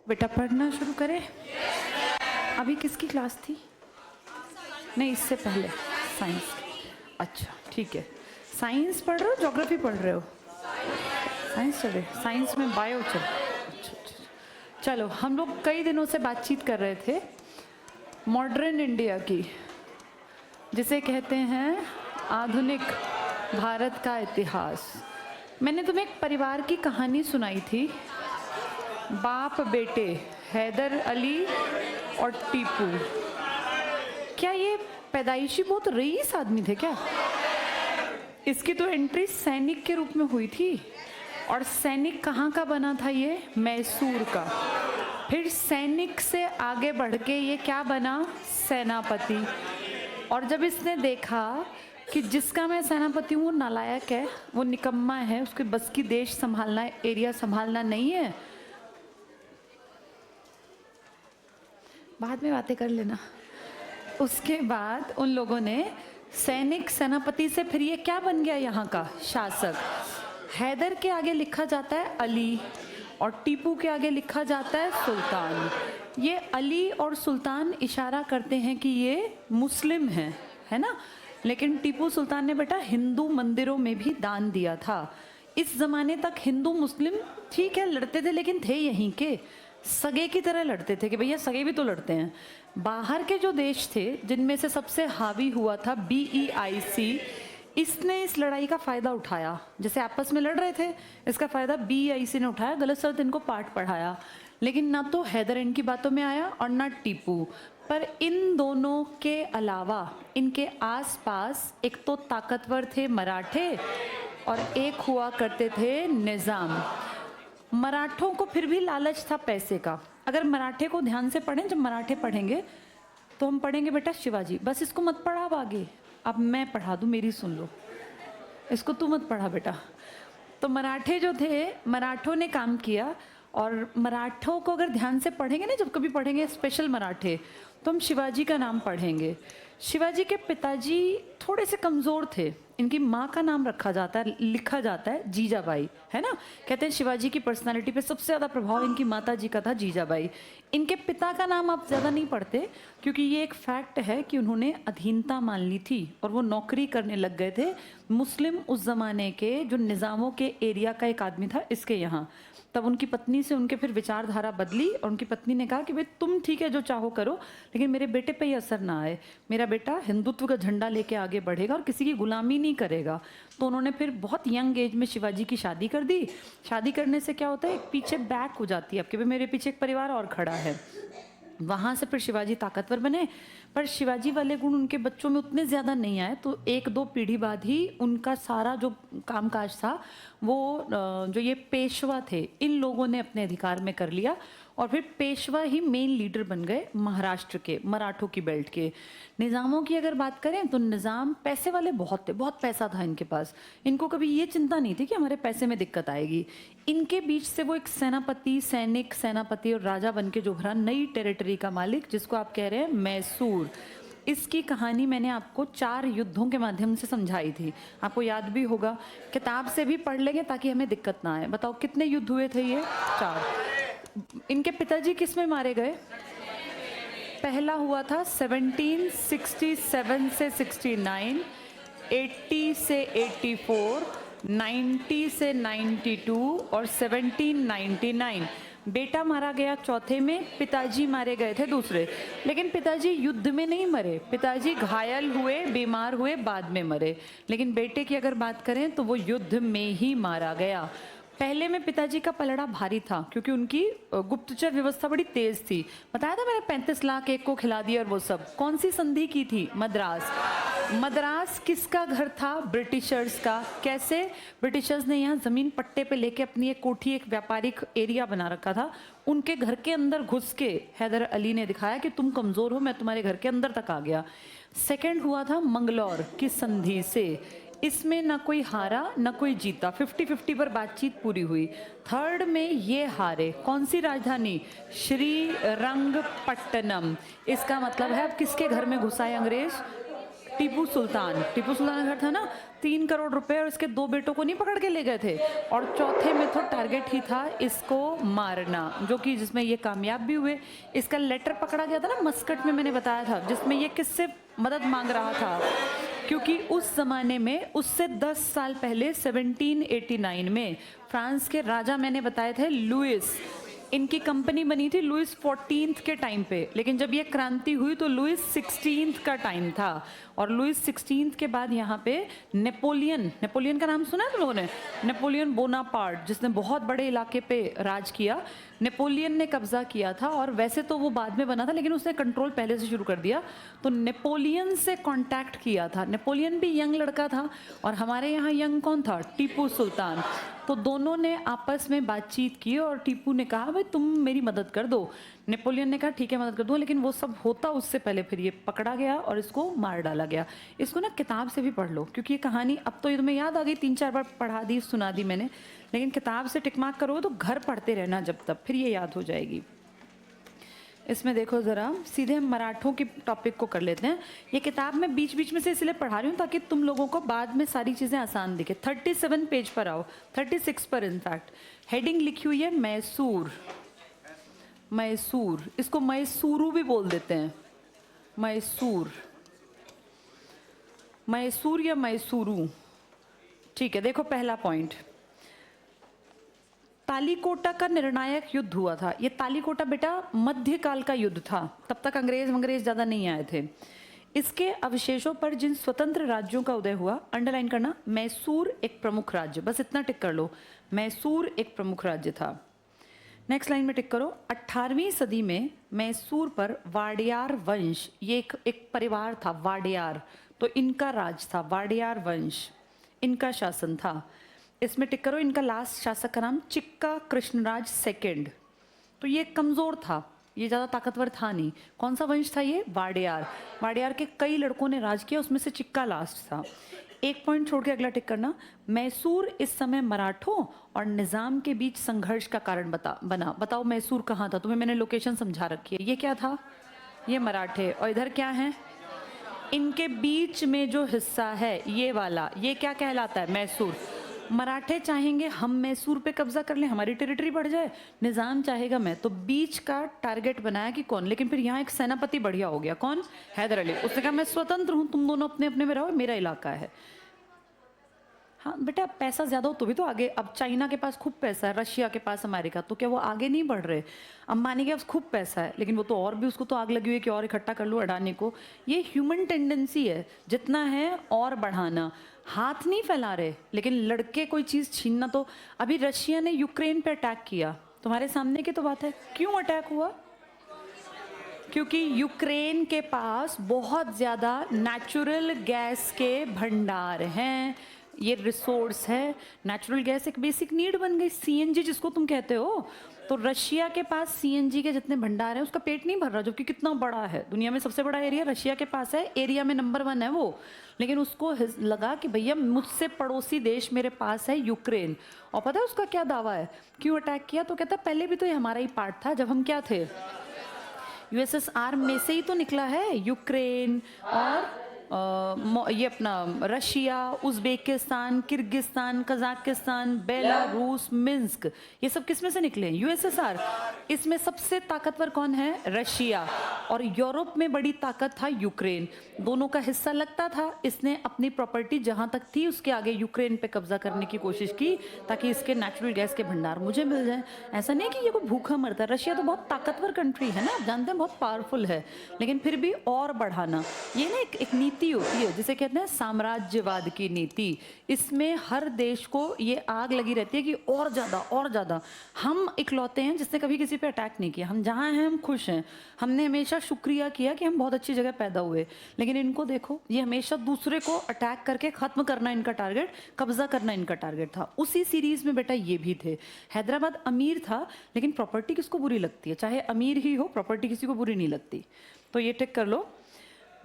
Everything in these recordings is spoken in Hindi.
बेटा पढ़ना शुरू करें। अभी किसकी क्लास थी? नहीं, इससे पहले साइंस। अच्छा ठीक है। साइंस पढ़ रहे हो, ज्योग्राफी पढ़ रहे हो? साइंस चले, साइंस में बायो चल। अच्छा, चलो हम लोग कई दिनों से बातचीत कर रहे थे मॉडर्न इंडिया की, जिसे कहते हैं आधुनिक भारत का इतिहास। मैंने तुम्हें एक परिवार की कहानी सुनाई थी, बाप बेटे हैदर अली और टीपू। क्या ये पैदाइशी बहुत रईस आदमी थे क्या? इसकी तो एंट्री सैनिक के रूप में हुई थी, और सैनिक कहाँ का बना था? ये मैसूर का। फिर सैनिक से आगे बढ़ के ये क्या बना? सेनापति। और जब इसने देखा कि जिसका मैं सेनापति हूँ वो नालायक है, वो निकम्मा है, उसके बस की देश संभालना, एरिया संभालना नहीं है, बाद में बातें कर लेना। उसके बाद उन लोगों ने सैनिक सेनापति से फिर ये क्या बन गया? यहाँ का शासक। हैदर के आगे लिखा जाता है अली, और टीपू के आगे लिखा जाता है सुल्तान। ये अली और सुल्तान इशारा करते हैं कि ये मुस्लिम हैं, है ना? लेकिन टीपू सुल्तान ने बेटा हिंदू मंदिरों में भी दान दिया था। इस जमाने तक हिंदू मुस्लिम ठीक है लड़ते थे, लेकिन थे यहीं के, सगे की तरह लड़ते थे कि भैया सगे भी तो लड़ते हैं। बाहर के जो देश थे, जिनमें से सबसे हावी हुआ था BEIC, इसने इस लड़ाई का फ़ायदा उठाया। जैसे आपस में लड़ रहे थे, इसका फ़ायदा BEIC ने उठाया, गलत सलत इनको पाठ पढ़ाया। लेकिन ना तो हैदर इनकी बातों में आया और ना टीपू। पर इन दोनों के अलावा इनके आसपास एक तो ताकतवर थे मराठे, और एक हुआ करते थे निज़ाम। मराठों को फिर भी लालच था पैसे का। अगर मराठे को ध्यान से पढ़ें, जब मराठे पढ़ेंगे तो हम पढ़ेंगे बेटा शिवाजी। बस इसको मत पढ़ा अब आगे, अब मैं पढ़ा दूँ, मेरी सुन लो, इसको तू मत पढ़ा बेटा। तो मराठे जो थे, मराठों ने काम किया, और मराठों को अगर ध्यान से पढ़ेंगे ना, जब कभी पढ़ेंगे स्पेशल मराठे, तो हम शिवाजी का नाम पढ़ेंगे। शिवाजी के पिताजी थोड़े से कमज़ोर थे। इनकी माँ का नाम रखा जाता है, लिखा जाता है जीजाबाई, है ना? कहते हैं शिवाजी की पर्सनालिटी पे सबसे ज़्यादा प्रभाव इनकी माता जी का था, जीजाबाई। इनके पिता का नाम आप ज़्यादा नहीं पढ़ते, क्योंकि ये एक फैक्ट है कि उन्होंने अधीनता मान ली थी और वो नौकरी करने लग गए थे। मुस्लिम उस ज़माने के जो निज़ामों के एरिया का एक आदमी था इसके यहाँ। तब उनकी पत्नी से उनके फिर विचारधारा बदली, और उनकी पत्नी ने कहा कि भाई तुम ठीक है जो चाहो करो, लेकिन मेरे बेटे पे ये असर ना आए। मेरा बेटा हिंदुत्व का झंडा लेके आगे बढ़ेगा और किसी की गुलामी नहीं करेगा। तो उन्होंने फिर बहुत यंग एज में शिवाजी की शादी कर दी। शादी करने से क्या होता है, एक पीछे बैक हो जाती है आपके, भाई मेरे पीछे एक परिवार और खड़ा है। वहाँ से फिर शिवाजी ताकतवर बने, पर शिवाजी वाले गुण उनके बच्चों में उतने ज़्यादा नहीं आए। तो एक दो पीढ़ी बाद ही उनका सारा जो कामकाज था वो जो ये पेशवा थे, इन लोगों ने अपने अधिकार में कर लिया, और फिर पेशवा ही मेन लीडर बन गए महाराष्ट्र के, मराठों की बेल्ट के। निज़ामों की अगर बात करें तो निज़ाम पैसे वाले बहुत थे, बहुत पैसा था इनके पास। इनको कभी ये चिंता नहीं थी कि हमारे पैसे में दिक्कत आएगी। इनके बीच से वो एक सेनापति, सैनिक, सेनापति और राजा बन के जो भरा, नई टेरिटरी का मालिक, जिसको आप कह रहे हैं मैसूर। इसकी कहानी मैंने आपको 4 युद्धों के माध्यम से समझाई थी, आपको याद भी होगा। किताब से भी पढ़ लेंगे ताकि हमें दिक्कत ना आए। बताओ कितने युद्ध हुए थे ये? 4। इनके पिताजी किस में मारे गए? पहला हुआ था 1767 से 69, 80 से 84, 90 से 92 और 1799। बेटा मारा गया चौथे में, पिताजी मारे गए थे दूसरे। लेकिन पिताजी युद्ध में नहीं मरे, पिताजी घायल हुए, बीमार हुए, बाद में मरे। लेकिन बेटे की अगर बात करें तो वो युद्ध में ही मारा गया। पहले में पिताजी का पलड़ा भारी था, क्योंकि उनकी गुप्तचर व्यवस्था बड़ी तेज थी। बताया था मैंने 35 लाख एक को खिला दिया, और वो सब कौन सी संधि की थी? मद्रास। मद्रास किसका घर था? ब्रिटिशर्स का। कैसे? ब्रिटिशर्स ने यहाँ ज़मीन पट्टे पे लेके अपनी एक कोठी, एक व्यापारिक एरिया बना रखा था। उनके घर के अंदर घुस के हैदर अली ने दिखाया कि तुम कमज़ोर हो, मैं तुम्हारे घर के अंदर तक आ गया। सेकेंड हुआ था मंगलौर की संधि से। इसमें ना कोई हारा ना कोई जीता, 50-50 पर बातचीत पूरी हुई। थर्ड में ये हारे। कौन सी राजधानी? श्रीरंगपट्टनम। इसका मतलब है अब किसके घर में घुसा है अंग्रेज? टीपू सुल्तान। टीपू सुल्तान का घर था ना, 3 करोड़ रुपए और इसके 2 बेटों को नहीं पकड़ के ले गए थे। और चौथे में तो टारगेट ही था इसको मारना, जो कि जिसमें ये कामयाब भी हुए। इसका लेटर पकड़ा गया था ना मस्कट में, मैंने बताया था, जिसमें ये किससे मदद मांग रहा था, क्योंकि उस जमाने में उससे 10 साल पहले 1789 में फ्रांस के राजा मैंने बताए थे लुइस, इनकी कंपनी बनी थी लुइस 14th के टाइम पे, लेकिन जब ये क्रांति हुई तो लुइस 16th का टाइम था। और लुइस 16th के बाद यहाँ पे नेपोलियन का नाम सुना है तुम लोगों ने? नेपोलियन बोनापार्ट, जिसने बहुत बड़े इलाके पे राज किया, नेपोलियन ने कब्जा किया था। और वैसे तो वो बाद में बना था, लेकिन उसने कंट्रोल पहले से शुरू कर दिया। तो नेपोलियन से कांटेक्ट किया था। नेपोलियन भी यंग लड़का था, और हमारे यहाँ यंग कौन था? टीपू सुल्तान। तो दोनों ने आपस में बातचीत की और टीपू ने कहा भाई तुम मेरी मदद कर दो। नेपोलियन ने कहा ठीक है मदद कर दूँ, लेकिन वो सब होता उससे पहले फिर ये पकड़ा गया और इसको मार डाला गया। इसको ना किताब से भी पढ़ लो, क्योंकि ये कहानी अब तो ये तुम्हें याद आ गई, 3-4 बार पढ़ा दी सुना दी मैंने, लेकिन किताब से टिक मार्क करोगे तो घर पढ़ते रहना जब तक, फिर ये याद हो जाएगी। इसमें देखो ज़रा, सीधे हम मराठों की टॉपिक को कर लेते हैं। ये किताब मैं बीच बीच में से इसलिए पढ़ा रही हूँ ताकि तुम लोगों को बाद में सारी चीज़ें आसान दिखे। 37 पेज पर आओ, 36 पर इनफैक्ट। हेडिंग लिखी हुई है मैसूर। मैसूर, इसको मैसूरू भी बोल देते हैं, मैसूर, मैसूर या मैसूरू। ठीक है, देखो पहला पॉइंट, तालीकोटा का निर्णायक युद्ध हुआ था। ये तालीकोटा बेटा मध्यकाल का युद्ध था, तब तक अंग्रेज ज़्यादा नहीं आए थे। इसके अवशेषों पर जिन स्वतंत्र राज्यों का उदय हुआ, अंडरलाइन करना, मैसूर एक प्रमुख राज्य, बस इतना टिक कर लो, मैसूर एक प्रमुख राज्य था। नेक्स्ट लाइन में टिक करो, 18वीं सदी में मैसूर पर वाडियार वंश, ये एक परिवार था वाडियार, तो इनका राज था, वाडियार वंश इनका शासन था। इसमें टिक करो, इनका लास्ट शासक का नाम चिक्का कृष्णराज सेकंड। तो ये कमज़ोर था, ये ज़्यादा ताकतवर था नहीं। कौन सा वंश था ये? वाडियार। वाडियार के कई लड़कों ने राज किया, उसमें से चिक्का लास्ट था। एक पॉइंट छोड़ के अगला टिक करना, मैसूर इस समय मराठों और निज़ाम के बीच संघर्ष का कारण बना। बताओ मैसूर कहाँ था? तुम्हें मैंने लोकेशन समझा रखी है। ये क्या था? ये मराठे, और इधर क्या है? इनके बीच में जो हिस्सा है ये वाला, ये क्या कहलाता है? मैसूर। मराठे चाहेंगे हम मैसूर पे कब्जा कर लें, हमारी टेरिटरी बढ़ जाए, निज़ाम चाहेगा मैं, तो बीच का टारगेट बनाया कि कौन। लेकिन फिर यहाँ एक सेनापति बढ़िया हो गया, कौन? हैदर अली। उसने कहा मैं स्वतंत्र हूँ, तुम दोनों अपने अपने में रहो, मेरा इलाका है। हाँ बेटा, पैसा ज़्यादा हो तो भी तो आगे। अब चाइना के पास खूब पैसा है, रशिया के पास, अमेरिका, तो क्या वो आगे नहीं बढ़ रहे? अंबानी के पास खूब पैसा है, लेकिन वो तो और भी, उसको तो आग लगी हुई है कि और इकट्ठा कर लो अडानी को। ये ह्यूमन टेंडेंसी है, जितना है और बढ़ाना। हाथ नहीं फैला रहे, लेकिन लड़के कोई चीज़ छीनना। तो अभी रशिया ने यूक्रेन पे अटैक किया, तुम्हारे सामने की तो बात है। क्यों अटैक हुआ? क्योंकि यूक्रेन के पास बहुत ज़्यादा नेचुरल गैस के भंडार हैं, ये रिसोर्स है। नेचुरल गैस एक बेसिक नीड बन गई, सीएनजी जिसको तुम कहते हो। तो रशिया के पास सीएनजी के जितने भंडार हैं, उसका पेट नहीं भर रहा, जबकि कितना बड़ा है, दुनिया में सबसे बड़ा एरिया रशिया के पास है, एरिया में नंबर 1 है वो। लेकिन उसको लगा कि भैया मुझसे पड़ोसी देश मेरे पास है यूक्रेन। और पता है उसका क्या दावा है, क्यों अटैक किया? तो कहता पहले भी तो ये हमारा ही पार्ट था, जब हम क्या थे, यूएसएसआर में से ही तो निकला है यूक्रेन। और ये अपना Russia, Uzbekistan, Kyrgyzstan, Kazakhstan, Belarus, Minsk, ये सब किस में से निकले? यूएसएसआर। इसमें सबसे ताकतवर कौन है? रशिया। और यूरोप में बड़ी ताकत था यूक्रेन। दोनों का हिस्सा लगता था। इसने अपनी प्रॉपर्टी जहां तक थी उसके आगे यूक्रेन पे कब्जा करने की कोशिश की, ताकि इसके नेचुरल गैस के भंडार मुझे मिल जाए। ऐसा नहीं कि ये कोई भूखा मरता है, रशिया तो बहुत ताकतवर कंट्री है ना, आप जानते हैं, बहुत पावरफुल है, लेकिन फिर भी और बढ़ाना, ये ना एक नीति होती है जिसे कहते हैं साम्राज्यवाद की नीति। इसमें हर देश को ये आग लगी रहती है कि और ज़्यादा और ज़्यादा। हम इकलौते हैं जिसने कभी किसी पे अटैक नहीं किया, हम जहाँ हैं हम खुश हैं, हमने हमेशा शुक्रिया किया कि हम बहुत अच्छी जगह पैदा हुए। लेकिन इनको देखो, ये हमेशा दूसरे को अटैक करके ख़त्म करना इनका टारगेट, कब्जा करना इनका टारगेट था। उसी सीरीज़ में बेटा ये भी थे। हैदराबाद अमीर था, लेकिन प्रॉपर्टी किसको बुरी लगती है? चाहे अमीर ही हो, प्रॉपर्टी किसी को बुरी नहीं लगती। तो ये टिक कर लो,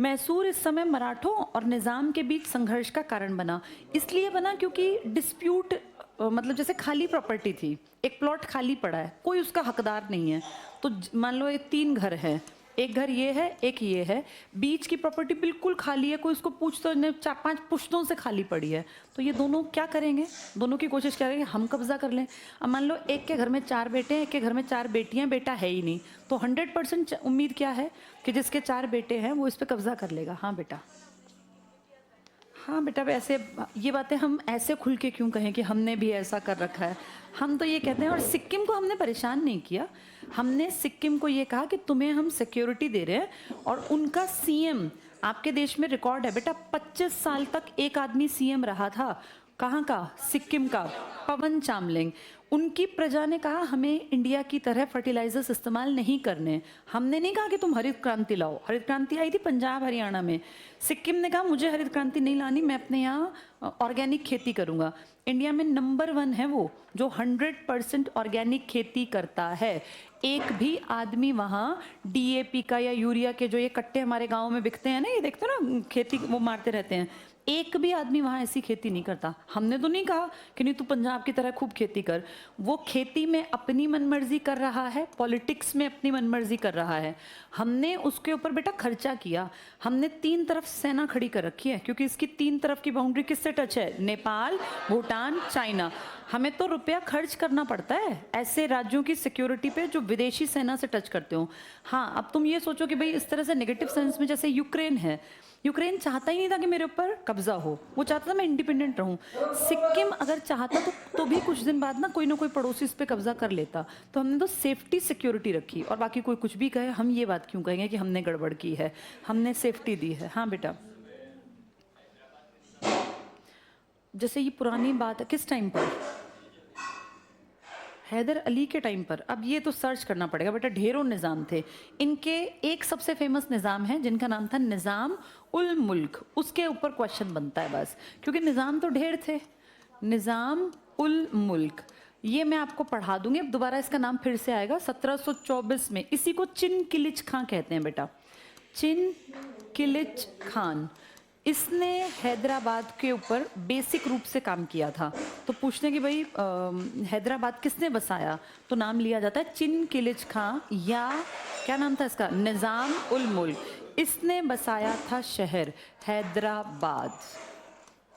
मैसूर इस समय मराठों और निज़ाम के बीच संघर्ष का कारण बना। इसलिए बना क्योंकि डिस्प्यूट, मतलब जैसे खाली प्रॉपर्टी थी, एक प्लॉट खाली पड़ा है, कोई उसका हकदार नहीं है। तो मान लो ये 3 घर हैं, एक घर ये है, एक ये है, बीच की प्रॉपर्टी बिल्कुल खाली है, कोई उसको पूछ तो नहीं, 4-5 पुश्तों से खाली पड़ी है, तो ये दोनों क्या करेंगे? दोनों की कोशिश करेंगे हम कब्जा कर लें। अब मान लो एक के घर में 4 बेटे हैं, एक के घर में 4 बेटियां, बेटा है ही नहीं, तो 100% उम्मीद क्या है कि जिसके 4 बेटे हैं वो इस पे कब्जा कर लेगा। हाँ बेटा, हाँ बेटा, वैसे ये बातें हम ऐसे खुल के क्यों कहें कि हमने भी ऐसा कर रखा है? हम तो ये कहते हैं, और सिक्किम को हमने परेशान नहीं किया, हमने सिक्किम को ये कहा कि तुम्हें हम सिक्योरिटी दे रहे हैं, और उनका सीएम, आपके देश में रिकॉर्ड है बेटा, 25 साल तक एक आदमी सीएम रहा था। कहाँ का? सिक्किम का, पवन चामलिंग। उनकी प्रजा ने कहा हमें इंडिया की तरह फर्टिलाइजर्स इस्तेमाल नहीं करने। हमने नहीं कहा कि तुम हरित क्रांति लाओ, हरित क्रांति आई थी पंजाब हरियाणा में, सिक्किम ने कहा मुझे हरित क्रांति नहीं लानी, मैं अपने यहाँ ऑर्गेनिक खेती करूँगा। इंडिया में नंबर 1 है वो जो 100% ऑर्गेनिक खेती करता है। एक भी आदमी वहाँ डीएपी का या यूरिया के जो ये कट्टे हमारे गाँव में बिकते हैं ना, ये देखते हो ना, खेती वो मारते रहते हैं, एक भी आदमी वहाँ ऐसी खेती नहीं करता। हमने तो नहीं कहा कि नहीं तू पंजाब की तरह खूब खेती कर, वो खेती में अपनी मनमर्जी कर रहा है, पॉलिटिक्स में अपनी मनमर्जी कर रहा है। हमने उसके ऊपर बेटा खर्चा किया, हमने 3 तरफ सेना खड़ी कर रखी है, क्योंकि इसकी 3 तरफ की बाउंड्री किससे टच है? नेपाल, भूटान, चाइना। हमें तो रुपया खर्च करना पड़ता है ऐसे राज्यों की सिक्योरिटी पे जो विदेशी सेना से टच करते हो। हाँ, अब तुम ये सोचो कि भाई इस तरह से नेगेटिव सेंस में, जैसे यूक्रेन है, यूक्रेन चाहता ही नहीं था कि मेरे ऊपर कब्जा हो, वो चाहता था मैं इंडिपेंडेंट रहूं। सिक्किम अगर चाहता तो भी कुछ दिन बाद ना कोई पड़ोसी इस पे कब्जा कर लेता। तो हमने तो सेफ्टी सिक्योरिटी रखी, और बाकी कोई कुछ भी कहे हम ये बात क्यों कहेंगे कि हमने गड़बड़ की है, हमने सेफ्टी दी है। हाँ बेटा, जैसे ये पुरानी बात है, किस टाइम पर? हैदर अली के टाइम पर। अब ये तो सर्च करना पड़ेगा बेटा, ढेरों निज़ाम थे इनके। एक सबसे फेमस निज़ाम है जिनका नाम था निज़ाम उल मुल्क, उसके ऊपर क्वेश्चन बनता है बस, क्योंकि निज़ाम तो ढेर थे। निज़ाम उल मुल्क, ये मैं आपको पढ़ा दूंगी, अब दोबारा इसका नाम फिर से आएगा। 1724 में, इसी को चिन किलिच खां कहते हैं बेटा, चिन किलिच खान। इसने हैदराबाद के ऊपर बेसिक रूप से काम किया था। तो पूछते हैं कि भाई हैदराबाद किसने बसाया, तो नाम लिया जाता है चिन किलिच खां, या क्या नाम था इसका? निज़ाम उल मुल्क। इसने बसाया था शहर हैदराबाद,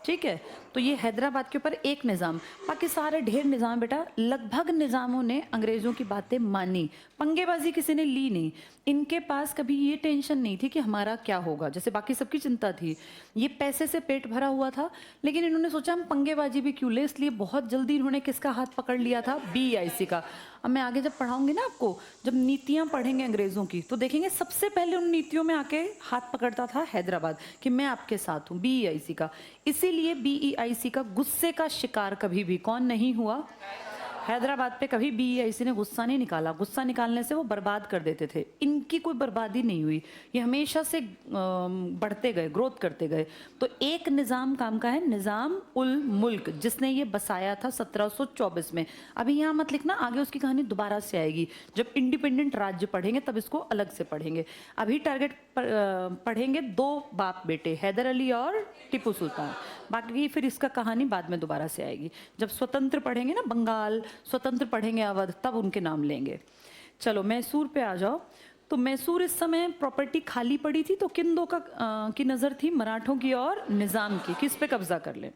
ठीक है। तो ये हैदराबाद के ऊपर एक निज़ाम, बाकी सारे ढेर निज़ाम बेटा, लगभग निज़ामों ने अंग्रेज़ों की बातें मानी, पंगेबाजी किसी ने ली नहीं। इनके पास कभी ये टेंशन नहीं थी कि हमारा क्या होगा, जैसे बाकी सबकी चिंता थी। ये पैसे से पेट भरा हुआ था, लेकिन इन्होंने सोचा हम पंगेबाजी भी क्यों ले, इसलिए बहुत जल्दी इन्होंने किसका हाथ पकड़ लिया था? BEIC का। अब मैं आगे जब पढ़ाऊंगी ना आपको, जब नीतियाँ पढ़ेंगे अंग्रेज़ों की, तो देखेंगे सबसे पहले उन नीतियों में आके हाथ पकड़ता था हैदराबाद, कि मैं आपके साथ हूँ, BEIC का। इसीलिए BEIC का गुस्से का शिकार कभी भी कौन नहीं हुआ? हैदराबाद पे कभी BEIC ने गुस्सा नहीं निकाला। गुस्सा निकालने से वो बर्बाद कर देते थे। इनकी कोई बर्बादी नहीं हुई, ये हमेशा से बढ़ते गए, ग्रोथ करते गए। तो एक निज़ाम काम का है, निज़ाम उल मुल्क, जिसने ये बसाया था 1724 में। अभी यहाँ मत लिखना, आगे उसकी कहानी दोबारा से आएगी, जब इंडिपेंडेंट राज्य पढ़ेंगे तब इसको अलग से पढ़ेंगे। अभी टारगेट पढ़ेंगे 2 बाप बेटे, हैदर अली और टीपू सुल्तान। बाकी फिर इसका कहानी बाद में दोबारा से आएगी, जब स्वतंत्र पढ़ेंगे ना, बंगाल स्वतंत्र पढ़ेंगे, अवध, तब उनके नाम लेंगे। चलो मैसूर पे आ जाओ। तो मैसूर इस समय प्रॉपर्टी खाली पड़ी थी, तो किन दो की नज़र थी? मराठों की और निज़ाम की, किस पे कब्जा कर ले।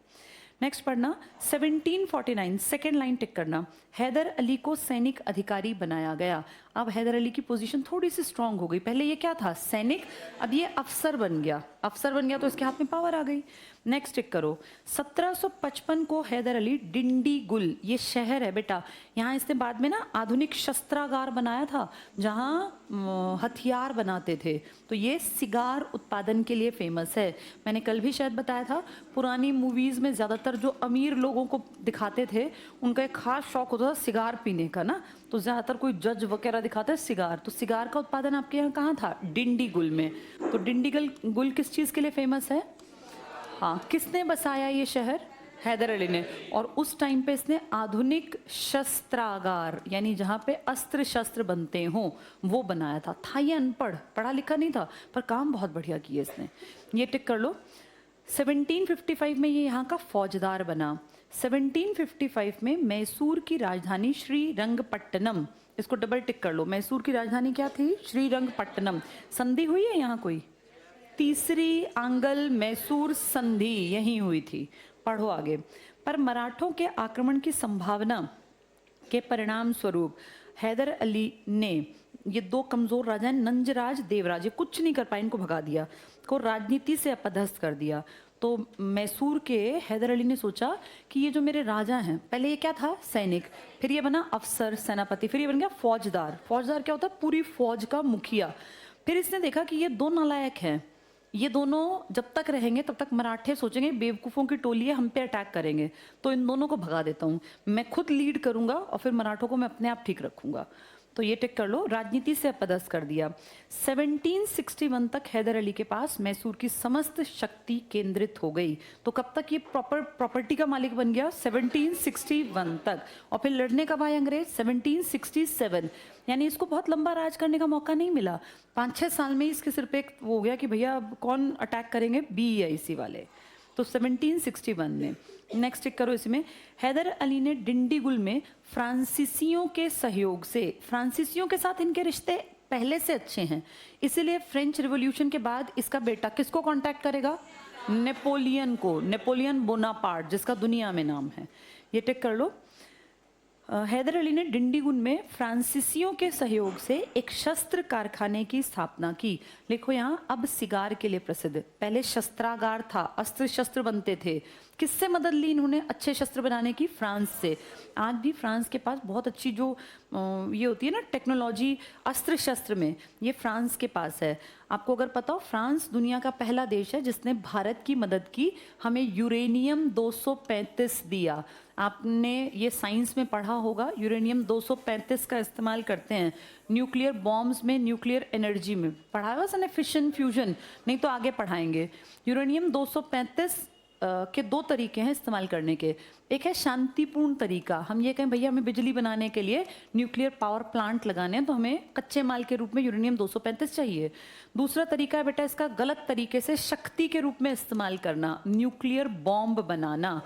नेक्स्ट पढ़ना 1749, सेकेंड लाइन टिक करना। हैदर अली को सैनिक अधिकारी बनाया गया। अब हैदर अली की पोजीशन थोड़ी सी स्ट्रांग हो गई। पहले ये क्या था? सैनिक, अब ये अफसर बन गया। अफसर बन गया तो इसके हाथ में पावर आ गई। नेक्स्ट टिक करो 1755 को हैदर अली डिंडीगुल, ये शहर है बेटा, यहाँ इसने बाद में ना आधुनिक शस्त्रागार बनाया था, जहाँ हथियार बनाते थे। तो ये सिगार उत्पादन के लिए फेमस है। मैंने कल भी शायद बताया था, पुरानी मूवीज़ में ज़्यादातर जो अमीर लोगों को दिखाते थे, उनका एक खास शौक होता था सिगार पीने का ना, तो ज़्यादातर कोई जज वगैरह दिखाते हैं सिगार। तो सिगार का उत्पादन आपके यहाँ कहाँ था? डिंडीगुल में। तो डिंडीगुल किस चीज़ के लिए फेमस है? हाँ, किसने बसाया ये शहर? हैदर अली ने। और उस टाइम पे इसने आधुनिक शस्त्रागार, यानी जहाँ पे अस्त्र शस्त्र बनते हों, वो बनाया था ये अनपढ़, पढ़ा लिखा नहीं था, पर काम बहुत बढ़िया किया इसने। ये टिक कर लो। 1755 में ये यहाँ का फौजदार बना। 1755 में मैसूर की राजधानी श्रीरंगपट्टनम, इसको डबल टिक कर लो, मैसूर की राजधानी क्या थी? श्रीरंगपट्टनम। संधि हुई है यहाँ कोई? तीसरी आंगल मैसूर संधि यहीं हुई थी, पढ़ो आगे। पर मराठों के आक्रमण की संभावना के परिणाम स्वरूप हैदर अली ने, ये दो कमजोर राजा हैं, नंजराज देवराज, ये कुछ नहीं कर पाए, इनको भगा दिया, को राजनीति से अपदस्थ कर दिया। तो मैसूर के हैदर अली ने सोचा कि ये जो मेरे राजा हैं, पहले ये क्या था? सैनिक, फिर ये बना अफसर सेनापति, फिर ये बन गया फौजदार। फौजदार क्या होता है? पूरी फौज का मुखिया। फिर इसने देखा कि ये दो नालायक हैं, ये दोनों जब तक रहेंगे तब तक मराठे सोचेंगे बेवकूफ़ों की टोली है, हम पे अटैक करेंगे, तो इन दोनों को भगा देता हूँ, मैं खुद लीड करूंगा और फिर मराठों को मैं अपने आप ठीक रखूंगा। तो ये टिक कर लो, राजनीति से अपदस्थ कर दिया। 1761 तक हैदर अली के पास मैसूर की समस्त शक्ति केंद्रित हो गई। तो कब तक ये प्रॉपर्टी का मालिक बन गया? 1761 तक। और फिर लड़ने कब आए अंग्रेज? 1767। यानी इसको बहुत लंबा राज करने का मौका नहीं मिला, 5-6 साल में इसके सिर पे वो हो गया कि भैया अब कौन अटैक करेंगे? BEIC वाले। तो 1761 में नेक्स्ट टिक करो इसमें, हैदर अली ने डिंडीगुल में फ्रांसीसियों के सहयोग से, फ्रांसीसियों के साथ इनके रिश्ते पहले से अच्छे हैं, इसीलिए फ्रेंच रिवॉल्यूशन के बाद इसका बेटा किसको कांटेक्ट करेगा? नेपोलियन को, नेपोलियन बोनापार्ट, जिसका दुनिया में नाम है। ये टिक कर लो। हैदर अली ने डिंडीगुल में फ्रांसीसियों के सहयोग से एक शस्त्र कारखाने की स्थापना की। लिखो यहाँ, अब सिगार के लिए प्रसिद्ध, पहले शस्त्रागार था, अस्त्र शस्त्र बनते थे। किससे मदद ली इन्होंने अच्छे शस्त्र बनाने की? फ्रांस से। आज भी फ्रांस के पास बहुत अच्छी जो ये होती है ना टेक्नोलॉजी अस्त्र शस्त्र में, ये फ्रांस के पास है। आपको अगर पता हो, फ्रांस दुनिया का पहला देश है जिसने भारत की मदद की, हमें यूरेनियम 235 दिया। आपने ये साइंस में पढ़ा होगा, यूरेनियम 235 का इस्तेमाल करते हैं न्यूक्लियर बॉम्ब्स में, न्यूक्लियर एनर्जी में। पढ़ा है वैसे फिशन फ्यूजन, नहीं तो आगे पढ़ाएंगे। यूरेनियम 235 के दो तरीके हैं इस्तेमाल करने के। एक है शांतिपूर्ण तरीका, हम ये कहें भैया हमें बिजली बनाने के लिए न्यूक्लियर पावर प्लांट लगाने हैं तो हमें कच्चे माल के रूप में यूरेनियम 235 चाहिए। दूसरा तरीका है बेटा इसका गलत तरीके से शक्ति के रूप में इस्तेमाल करना, न्यूक्लियर बॉम्ब बनाना।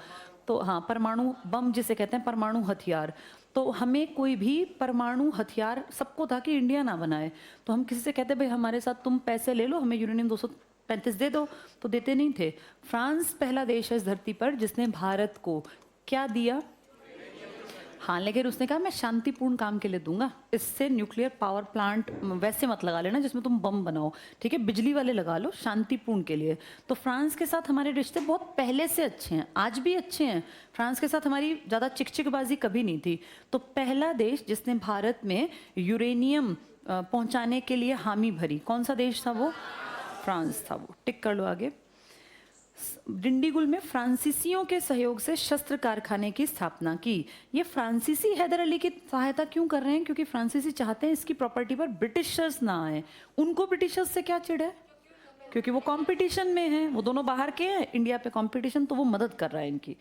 तो हाँ, परमाणु बम जिसे कहते हैं, परमाणु हथियार। तो हमें कोई भी परमाणु हथियार, सबको था कि इंडिया ना बनाए, तो हम किसी से कहते भाई हमारे साथ तुम पैसे ले लो, हमें यूरेनियम 235 दे दो, तो देते नहीं थे। फ्रांस पहला देश है इस धरती पर जिसने भारत को क्या दिया? हाँ, लेकिन उसने कहा मैं शांतिपूर्ण काम के लिए दूंगा, इससे न्यूक्लियर पावर प्लांट वैसे मत लगा लेना जिसमें तुम बम बनाओ, ठीक है, बिजली वाले लगा लो शांतिपूर्ण के लिए। तो फ्रांस के साथ हमारे रिश्ते बहुत पहले से अच्छे हैं, आज भी अच्छे हैं। फ्रांस के साथ हमारी ज़्यादा चिकचिकबाजी कभी नहीं थी। तो पहला देश जिसने भारत में यूरेनियम पहुंचाने के लिए हामी भरी, कौन सा देश था वो? फ्रांस था वो। टिक कर लो आगे। डिंडीगुल में फ्रांसीसियों के सहयोग से शस्त्र कारखाने की स्थापना की। ये फ्रांसीसी हैदर अली की सहायता क्यों कर रहे हैं? क्योंकि फ्रांसीसी चाहते हैं इसकी प्रॉपर्टी पर ब्रिटिशर्स ना आए। उनको ब्रिटिशर्स से क्या चिढ़ है? क्योंकि वो कंपटीशन में हैं, वो दोनों बाहर के हैं, इंडिया पे कंपटीशन, तो वो मदद कर रहा है इनकी।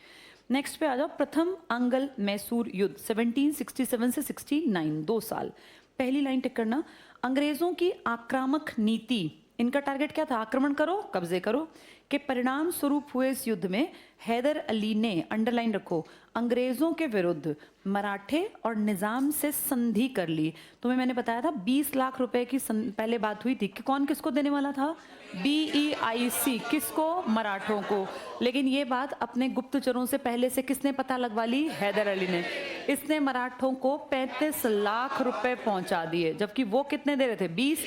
नेक्स्ट पे आ जाओ, प्रथम आंगल मैसूर युद्ध 1767 से 69, 2 साल। पहली लाइन टिक करना, अंग्रेजों की आक्रामक नीति, इनका टारगेट क्या था? आक्रमण करो, कब्जे करो, के परिणाम स्वरूप हुए इस युद्ध में हैदर अली ने, अंडरलाइन रखो, अंग्रेजों के विरुद्ध मराठे और निजाम से संधि कर ली। तुम्हें मैंने बताया था 20 लाख रुपए की पहले बात हुई थी कि कौन किसको देने वाला था? BEIC, किसको? मराठों को। लेकिन ये बात अपने गुप्तचरों से पहले से किसने पता लगवा ली? हैदर अली ने। इसने मराठों को 35 लाख रुपए पहुंचा दिए, जबकि वो कितने दे रहे थे? 20।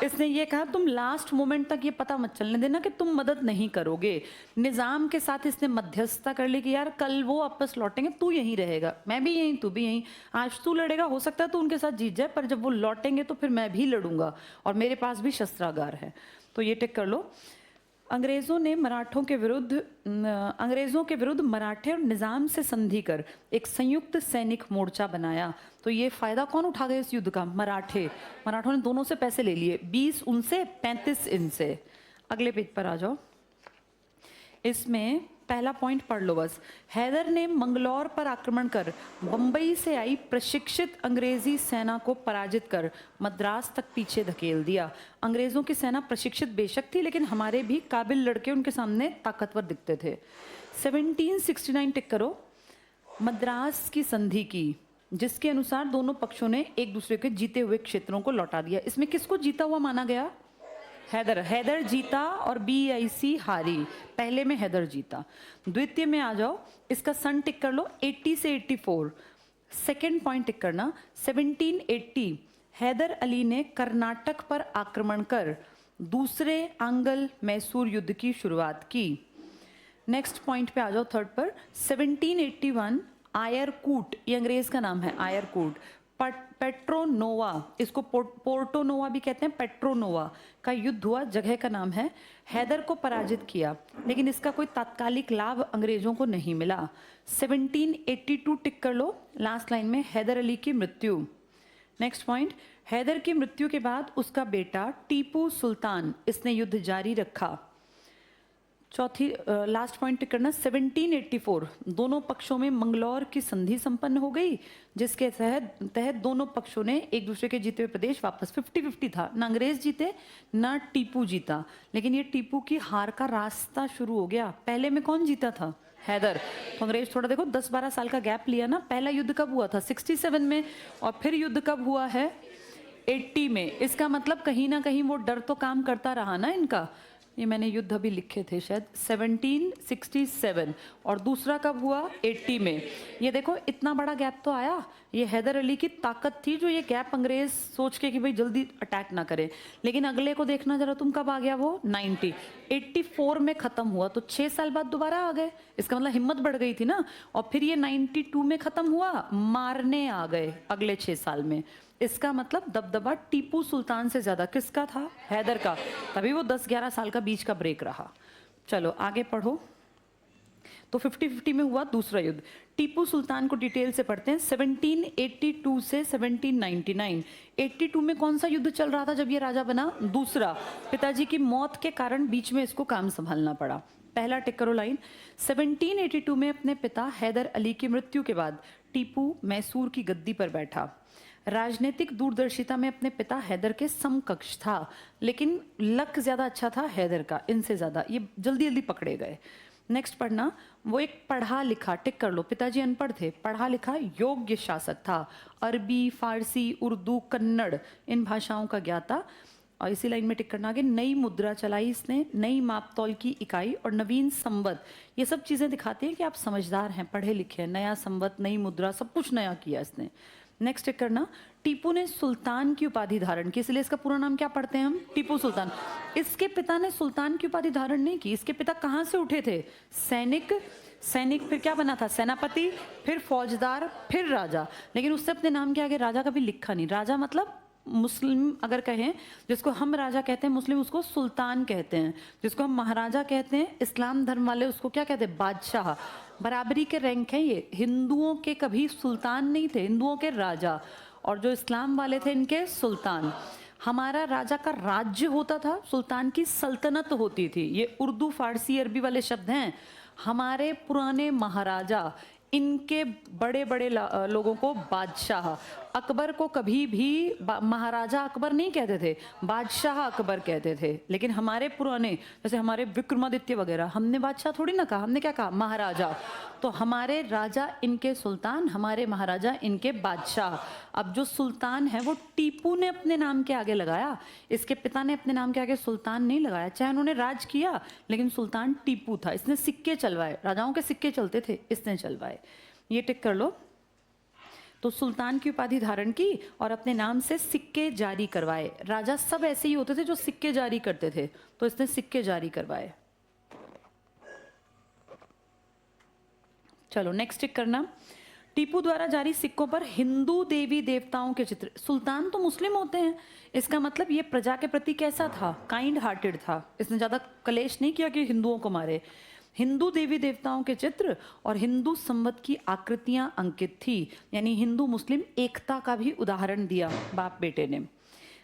इसने ये कहा तुम लास्ट मोमेंट तक ये पता मत चलने देना कि तुम मदद नहीं करोगे। निजाम के साथ इसने मध्यस्थता कर ली कि यार कल वो वापस लौटेंगे, तू यहीं रहेगा, मैं भी यहीं, तू भी यहीं। आज तू लड़ेगा, हो सकता है तू उनके साथ जीत जाए, पर जब वो लौटेंगे तो फिर मैं भी लड़ूंगा और मेरे पास भी शस्त्रागार है। तो ये टिक कर लो। अंग्रेजों के विरुद्ध मराठे और निजाम से संधि कर एक संयुक्त सैनिक मोर्चा बनाया। तो ये फायदा कौन उठा गए इस युद्ध का? मराठे। मराठों ने दोनों से पैसे ले लिए, 20 उनसे, 35 इनसे। अगले पेज पर आ जाओ। इसमें पहला पॉइंट पढ़ लो बस। हैदर ने मंगलौर पर आक्रमण कर बंबई से आई प्रशिक्षित अंग्रेजी सेना को पराजित कर मद्रास तक पीछे धकेल दिया। अंग्रेजों की सेना प्रशिक्षित बेशक थी, लेकिन हमारे भी काबिल लड़के उनके सामने ताकतवर दिखते थे। 1769 टिक करो। मद्रास की संधि की, जिसके अनुसार दोनों पक्षों ने एक दूसरे के जीते हुए क्षेत्रों को लौटा दिया। इसमें किसको जीता हुआ माना गया? हैदर। हैदर जीता और BIC हारी। पहले में हैदर जीता। द्वितीय में आ जाओ, इसका सन टिक कर लो 80 से 84। सेकेंड पॉइंट टिक करना 1780 हैदर अली ने कर्नाटक पर आक्रमण कर दूसरे आंग्ल मैसूर युद्ध की शुरुआत की। नेक्स्ट पॉइंट पे आ जाओ थर्ड पर 1781 आयरकूट, ये अंग्रेज का नाम है आयरकूट। पेट्रोनोवा, इसको पोर्टोनोवा भी कहते हैं, पेट्रोनोवा का युद्ध हुआ, जगह का नाम है। हैदर को पराजित किया, लेकिन इसका कोई तात्कालिक लाभ अंग्रेजों को नहीं मिला। 1782 टिक कर लो, लास्ट लाइन में हैदर अली की मृत्यु। नेक्स्ट पॉइंट, हैदर की मृत्यु के बाद उसका बेटा टीपू सुल्तान, इसने युद्ध जारी रखा। चौथी लास्ट पॉइंट टिक करना 1784 दोनों पक्षों में मंगलौर की संधि संपन्न हो गई, जिसके तहत दोनों पक्षों ने एक दूसरे के जीते हुए प्रदेश वापस 50-50 था, ना अंग्रेज जीते ना टीपू जीता। लेकिन ये टीपू की हार का रास्ता शुरू हो गया। पहले में कौन जीता था? हैदर। तो अंग्रेज थोड़ा देखो 10-12 साल का गैप लिया ना। पहला युद्ध कब हुआ था? 67 में, और फिर युद्ध कब हुआ है? 80 में। इसका मतलब कहीं ना कहीं वो डर तो काम करता रहा ना इनका। ये मैंने युद्ध अभी लिखे थे शायद 1767, और दूसरा कब हुआ? 80 में। ये देखो इतना बड़ा गैप तो आया। ये हैदर अली की ताकत थी जो ये गैप अंग्रेज सोच के कि भाई जल्दी अटैक ना करे। लेकिन अगले को देखना जरा तुम, कब आ गया वो? 84 में खत्म हुआ, तो 6 साल बाद दोबारा आ गए। इसका मतलब हिम्मत बढ़ गई थी ना। और फिर ये 92 में खत्म हुआ, मारने आ गए अगले 6 साल में। इसका मतलब दबदबा टीपू सुल्तान से ज्यादा किसका था? हैदर का। तभी वो 10-11 साल का बीच का ब्रेक रहा। चलो आगे पढ़ो। तो 50-50 में हुआ दूसरा युद्ध। टीपू सुल्तान को डिटेल से पढ़ते हैं। 1782 से 1799। 82 में कौन सा युद्ध चल रहा था जब ये राजा बना? दूसरा। पिताजी की मौत के कारण बीच में इसको काम संभालना पड़ा। पहला टिक करो लाइन। 1782 में अपने पिता हैदर अली की मृत्यु के बाद टीपू मैसूर की गद्दी पर बैठा। राजनीतिक दूरदर्शिता में अपने पिता हैदर के समकक्ष था, लेकिन लक ज्यादा अच्छा था हैदर का इनसे ज्यादा। ये जल्दी जल्दी पकड़े गए। नेक्स्ट पढ़ना, वो एक पढ़ा लिखा, टिक कर लो, पिताजी अनपढ़ थे, पढ़ा लिखा योग्य शासक था। अरबी, फारसी, उर्दू, कन्नड़ इन भाषाओं का ज्ञाता। और इसी लाइन में टिक करना आगे, नई मुद्रा चलाई इसने, नई मापतौल की इकाई और नवीन संवत। ये सब चीजें दिखाती हैं कि आप समझदार हैं, पढ़े लिखे हैं। नया संवत, नई मुद्रा, सब कुछ नया किया इसने। नेक्स्ट टिक करना, टीपू ने सुल्तान की उपाधि धारण की, इसलिए इसका पूरा नाम क्या पढ़ते हैं हम? टीपू सुल्तान। इसके पिता ने सुल्तान की उपाधि धारण नहीं की। इसके पिता कहाँ से उठे थे? सैनिक। सैनिक फिर क्या बना था? सेनापति, फिर फौजदार, फिर राजा। लेकिन उससे अपने नाम के आगे राजा कभी लिखा नहीं। राजा मतलब मुस्लिम अगर कहें, जिसको हम राजा कहते हैं मुस्लिम, उसको सुल्तान कहते हैं। जिसको हम महाराजा कहते हैं इस्लाम धर्म वाले, उसको क्या कहते हैं? बादशाह। बराबरी के रैंक हैं ये। हिंदुओं के कभी सुल्तान नहीं थे, हिंदुओं के राजा, और जो इस्लाम वाले थे इनके सुल्तान। हमारा राजा का राज्य होता था, सुल्तान की सल्तनत होती थी। ये उर्दू, फारसी, अरबी वाले शब्द हैं। हमारे पुराने महाराजा, इनके बड़े बड़े लोगों को बादशाह। अकबर को कभी भी महाराजा अकबर नहीं कहते थे, बादशाह अकबर कहते थे। लेकिन हमारे पुराने, जैसे हमारे विक्रमादित्य वगैरह, हमने बादशाह थोड़ी ना कहा, हमने क्या कहा? महाराजा। तो हमारे राजा इनके सुल्तान, हमारे महाराजा इनके बादशाह। अब जो सुल्तान है वो टीपू ने अपने नाम के आगे लगाया, इसके पिता ने अपने नाम के आगे सुल्तान नहीं लगाया। चाहे उन्होंने राज किया, लेकिन सुल्तान टीपू था। इसने सिक्के चलवाए, राजाओं के सिक्के चलते थे, इसने चलवाए। ये टिक कर लो। तो सुल्तान की उपाधि धारण की और अपने नाम से सिक्के जारी करवाए। राजा सब ऐसे ही होते थे जो सिक्के जारी करते थे, तो इसने सिक्के जारी करवाए। चलो नेक्स्ट टिक करना, टीपू द्वारा जारी सिक्कों पर हिंदू देवी देवताओं के चित्र। सुल्तान तो मुस्लिम होते हैं, इसका मतलब ये प्रजा के प्रति कैसा था? काइंड हार्टेड था। इसने ज्यादा कलेश नहीं किया कि हिंदुओं को मारे। हिंदू देवी देवताओं के चित्र और हिंदू संवत की आकृतियां अंकित थी, यानी हिंदू मुस्लिम एकता का भी उदाहरण दिया बाप बेटे ने।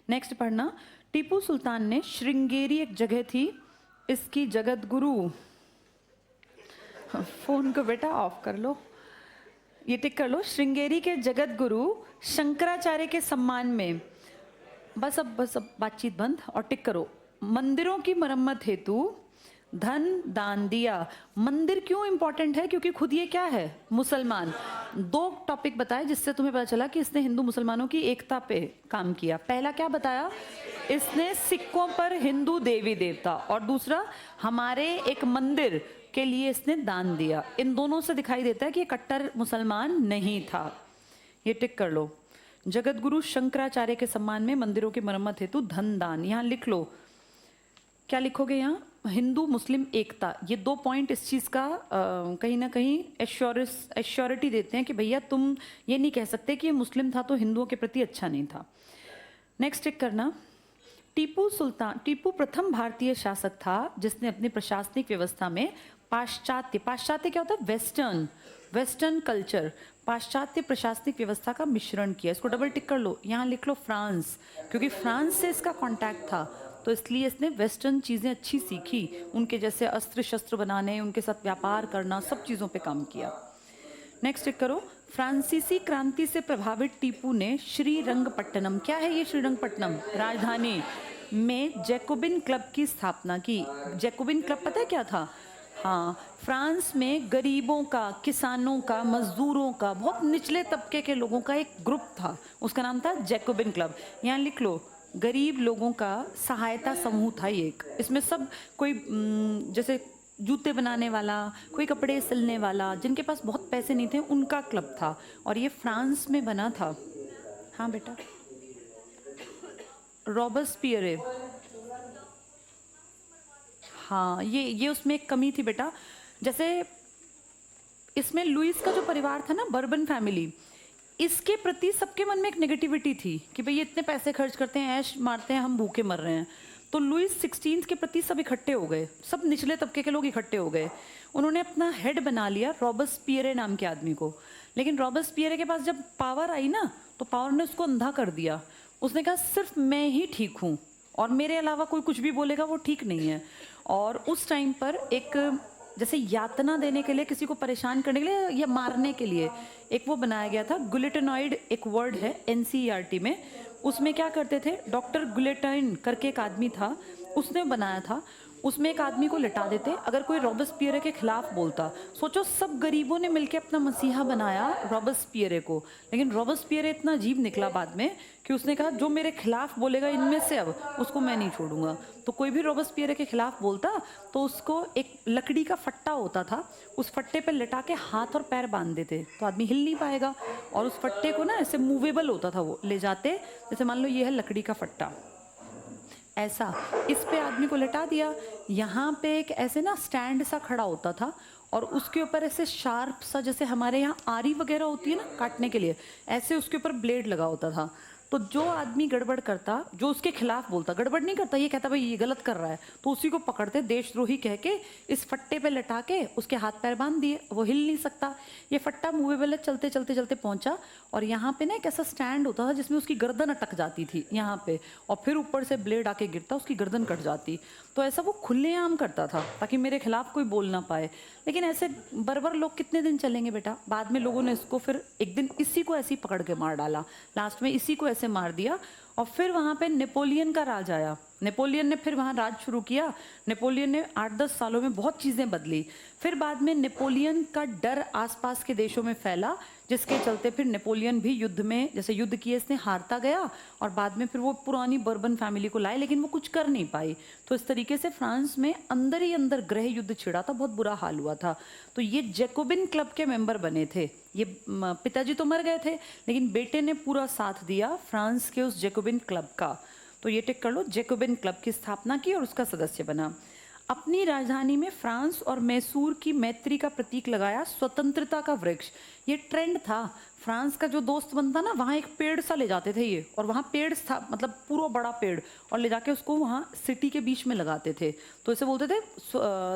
नेक्स्ट पढ़ना, टीपू सुल्तान ने श्रृंगेरी, एक जगह थी, इसकी जगत गुरु, फोन को बेटा ऑफ कर लो, ये टिक कर लो, श्रृंगेरी के जगत गुरु शंकराचार्य के सम्मान में, बस अब बातचीत बंद, और टिक करो, मंदिरों की मरम्मत हेतु धन दान दिया। मंदिर क्यों इंपॉर्टेंट है? क्योंकि खुद ये क्या है? मुसलमान। दो टॉपिक बताए जिससे तुम्हें पता चला कि इसने हिंदू मुसलमानों की एकता पे काम किया। पहला क्या बताया? इसने सिक्कों पर हिंदू देवी देवता, और दूसरा हमारे एक मंदिर के लिए इसने दान दिया। इन दोनों से दिखाई देता है कि ये कट्टर मुसलमान नहीं था। ये टिक कर लो। जगत गुरु शंकराचार्य के सम्मान में मंदिरों की मरम्मत हेतु धन दान। यहाँ लिख लो, क्या लिखोगे यहाँ? हिंदू मुस्लिम एकता। ये 2 पॉइंट इस चीज़ का कहीं ना कहीं एश्योरिटी देते हैं कि भैया तुम ये नहीं कह सकते कि ये मुस्लिम था तो हिंदुओं के प्रति अच्छा नहीं था। नेक्स्ट टिक करना। टीपू प्रथम भारतीय शासक था जिसने अपनी प्रशासनिक व्यवस्था में पाश्चात्य क्या होता है? वेस्टर्न कल्चर, पाश्चात्य प्रशासनिक व्यवस्था का मिश्रण किया। इसको डबल टिक कर लो। यहाँ लिख लो फ्रांस, क्योंकि फ्रांस से इसका कांटेक्ट था तो इसलिए इसने वेस्टर्न चीज़ें अच्छी सीखी। उनके जैसे अस्त्र शस्त्र बनाने, उनके साथ व्यापार करना, सब चीज़ों पे काम किया। नेक्स्ट टिक करो। फ्रांसीसी क्रांति से प्रभावित टीपू ने श्रीरंगपट्टनम, क्या है ये श्रीरंगपट्टनम? राजधानी में जैकोबिन क्लब की स्थापना की। जैकोबिन क्लब पता है क्या था? हाँ, फ्रांस में गरीबों का, किसानों का, मजदूरों का, बहुत निचले तबके के लोगों का एक ग्रुप था, उसका नाम था जैकोबिन क्लब। यहाँ लिख लो, गरीब लोगों का सहायता समूह था ये एक। इसमें सब कोई जैसे जूते बनाने वाला, कोई कपड़े सिलने वाला, जिनके पास बहुत पैसे नहीं थे उनका क्लब था, और ये फ्रांस में बना था। हाँ बेटा, रॉबस्पियरे। हाँ, ये उसमें एक कमी थी बेटा। जैसे इसमें लुइस का जो परिवार था ना, बर्बन फैमिली, इसके प्रति सबके मन में एक नेगेटिविटी थी कि भाई ये इतने पैसे खर्च करते हैं, ऐश मारते हैं, हम भूखे मर रहे हैं। तो लुइस 16 के प्रति सब इकट्ठे हो गए, सब निचले तबके के लोग इकट्ठे हो गए। उन्होंने अपना हेड बना लिया रॉबस्पियरे नाम के आदमी को। लेकिन रॉबस्पियरे के पास जब पावर आई ना, तो पावर ने उसको अंधा कर दिया। उसने कहा सिर्फ मैं ही ठीक हूँ और मेरे अलावा कोई कुछ भी बोलेगा वो ठीक नहीं है। और उस टाइम पर एक जैसे यातना देने के लिए, किसी को परेशान करने के लिए या मारने के लिए, एक वो बनाया गया था गुलेटेनॉइड, एक वर्ड है एनसीईआरटी में। उसमें क्या करते थे, डॉक्टर गुलेटाइन करके एक आदमी था, उसने बनाया था। उसमें एक आदमी को लिटा देते अगर कोई रॉबस्पियरे के खिलाफ बोलता। सोचो, सब गरीबों ने मिलकर अपना मसीहा बनाया रॉबस्पियरे को, लेकिन रॉबस्पियरे इतना अजीब निकला बाद में कि उसने कहा जो मेरे खिलाफ बोलेगा इनमें से अब उसको मैं नहीं छोड़ूंगा। तो कोई भी रॉबस्पियरे के खिलाफ बोलता तो उसको एक लकड़ी का फट्टा होता था, उस फट्टे पे लिटा के हाथ और पैर बांध देते तो आदमी हिल नहीं पाएगा। और उस फट्टे को ना ऐसे मूवेबल होता था, वो ले जाते, जैसे मान लो ये है लकड़ी का फट्टा, ऐसा इस पे आदमी को लिटा दिया। यहाँ पे एक ऐसे ना स्टैंड सा खड़ा होता था और उसके ऊपर ऐसे शार्प सा, जैसे हमारे यहाँ आरी वगैरह होती है ना काटने के लिए, ऐसे उसके ऊपर ब्लेड लगा होता था। तो जो आदमी गड़बड़ करता, जो उसके खिलाफ बोलता, गड़बड़ नहीं करता, ये कहता भाई ये गलत कर रहा है, तो उसी को पकड़ते, देशद्रोही कह के इस फट्टे पे लटा के उसके हाथ पैर बांध दिए, वो हिल नहीं सकता। ये फट्टा मूवेबल है, चलते चलते चलते पहुंचा और यहाँ पे ना एक ऐसा स्टैंड होता था जिसमें उसकी गर्दन अटक जाती थी यहाँ पे, और फिर ऊपर से ब्लेड आके गिरता, उसकी गर्दन कट जाती। तो ऐसा वो खुलेआम करता था ताकि मेरे खिलाफ कोई बोल ना पाए। लेकिन ऐसे बर्बर लोग कितने दिन चलेंगे बेटा? बाद में लोगों ने इसको फिर एक दिन इसी को ऐसे ही पकड़ के मार डाला, लास्ट में इसी को ऐसे मार दिया। और फिर वहाँ पे नेपोलियन का राज आया, नेपोलियन ने फिर वहाँ राज शुरू किया। नेपोलियन ने 8-10 सालों में बहुत चीज़ें बदली। फिर बाद में नेपोलियन का डर आसपास के देशों में फैला, जिसके चलते फिर नेपोलियन भी युद्ध में, जैसे युद्ध किए इसने, हारता गया और बाद में फिर वो पुरानी बर्बन फैमिली को लाए, लेकिन वो कुछ कर नहीं पाई। तो इस तरीके से फ्रांस में अंदर ही अंदर गृह युद्ध छिड़ा था, बहुत बुरा हाल हुआ था। तो ये जैकोबिन क्लब के मेंबर बने थे। ये पिताजी तो मर गए थे लेकिन बेटे ने पूरा साथ दिया फ्रांस के उस जैकोबिन क्लब का। तो ये टिक कर लो, जैकोबिन क्लब की स्थापना की और उसका सदस्य बना। अपनी राजधानी में फ्रांस और मैसूर की मैत्री का प्रतीक लगाया स्वतंत्रता का वृक्ष। ये ट्रेंड था, फ्रांस का जो दोस्त बनता ना, वहाँ एक पेड़ सा ले जाते थे ये, और वहाँ पेड़ था, मतलब पूरा बड़ा पेड़, और ले जाके उसको वहाँ सिटी के बीच में लगाते थे। तो इसे बोलते थे